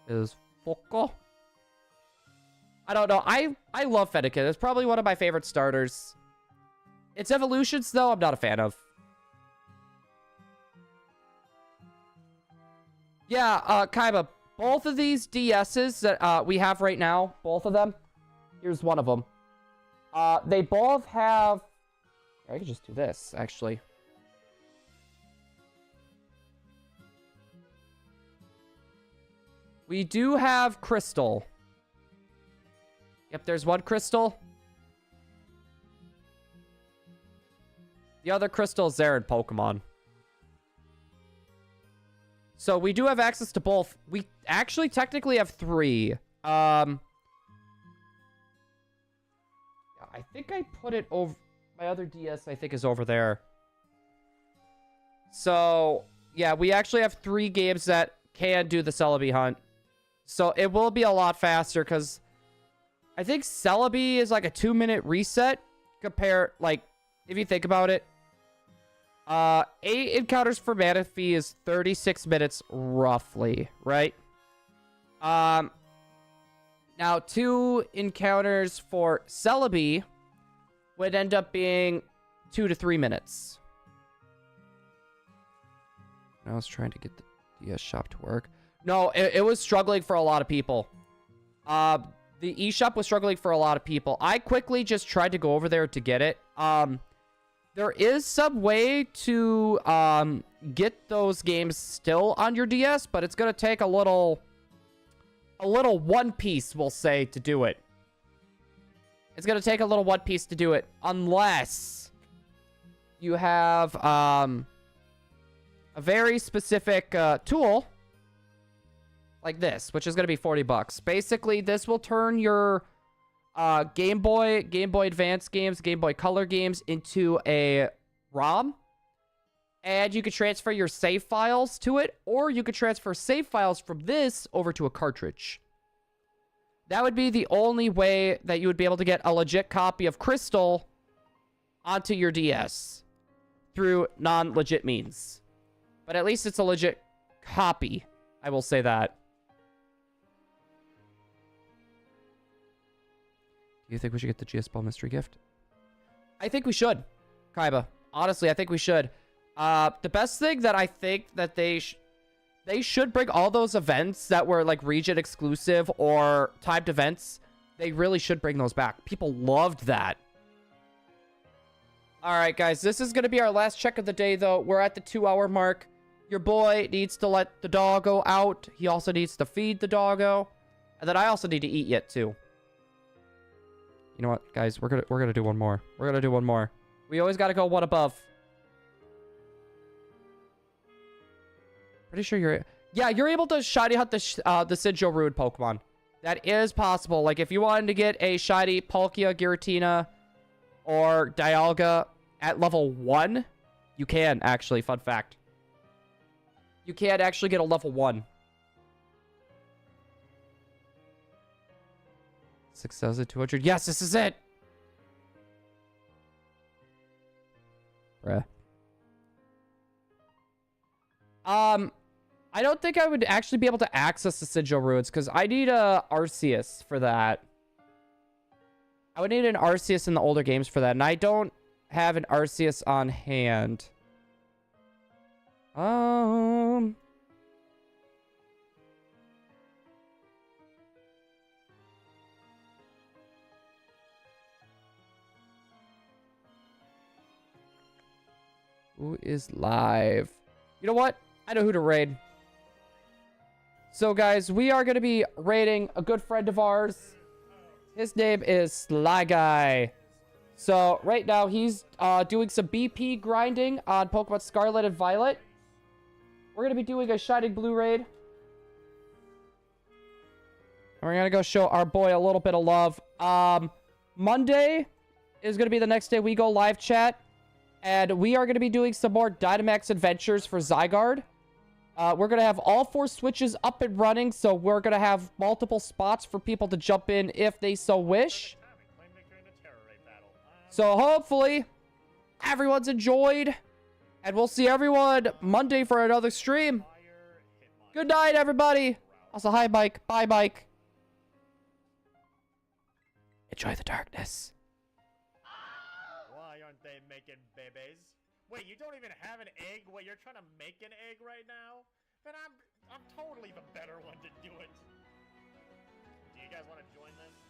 Is Foco? I don't know. I love Fennekin. It's probably one of my favorite starters. Its evolutions, though, I'm not a fan of. Yeah, Kaiba, both of these DSs that we have right now, both of them, here's one of them. They both have... I could just do this, actually. We do have Crystal. Yep, there's one Crystal. The other Crystal is there in Pokemon. So we do have access to both. We actually technically have 3. I think I put it over... My other DS, I think, is over there. So, yeah, we actually have 3 games that can do the Celebi hunt. So it will be a lot faster, because I think Celebi is like a 2-minute reset. Like, if you think about it. 8 encounters for Manaphy is 36 minutes, roughly, right? Now, 2 encounters for Celebi would end up being 2 to 3 minutes. I was trying to get the DS shop to work. No, it was struggling for a lot of people. The eShop was struggling for a lot of people. I quickly just tried to go over there to get it. There is some way to get those games still on your DS, but it's going to take a little One Piece, we'll say, to do it. It's going to take a little One Piece to do it, unless you have a very specific tool like this, which is going to be $40. Basically, this will turn your Game Boy Advance games, Game Boy Color games into a ROM. And you could transfer your save files to it, or you could transfer save files from this over to a cartridge. That would be the only way that you would be able to get a legit copy of Crystal onto your DS through non-legit means. But at least it's a legit copy. I will say that. Do you think we should get the GS Ball mystery gift? I think we should, Kaiba. Honestly, I think we should. The best thing that I think that they should bring all those events that were like region exclusive or timed events. They really should bring those back. People loved that. All right, guys, this is going to be our last check of the day, though. We're at the 2-hour mark. Your boy needs to let the doggo out. He also needs to feed the doggo. And then I also need to eat yet, too. You know what, guys? We're gonna do one more. We're gonna do one more. We always gotta go one above. Pretty sure you're... Yeah, you're able to shiny hunt the Sinjo Rude Pokemon. That is possible. Like, if you wanted to get a shiny Palkia, Giratina, or Dialga at level 1, you can, actually. Fun fact. You can actually get a level 1. 6,200. Yes, this is it! Bruh. I don't think I would actually be able to access the Sigil Ruins, because I need a Arceus for that. I would need an Arceus in the older games for that, and I don't have an Arceus on hand. Who is live? You know what? I know who to raid. So, guys, we are going to be raiding a good friend of ours. His name is Sly Guy. So, right now, he's doing some BP grinding on Pokemon Scarlet and Violet. We're going to be doing a ShiningBlue raid. We're going to go show our boy a little bit of love. Monday is going to be the next day we go live chat. And we are going to be doing some more Dynamax adventures for Zygarde. We're going to have all 4 switches up and running, so we're going to have multiple spots for people to jump in if they so wish. So hopefully, everyone's enjoyed, and we'll see everyone Monday for another stream. Good night, everybody. Also, hi, Mike. Bye, Mike. Enjoy the darkness. Why aren't birthday making babies. Wait, you don't even have an egg? Wait, you're trying to make an egg right now? Then I'm totally the better one to do it. Do you guys want to join this?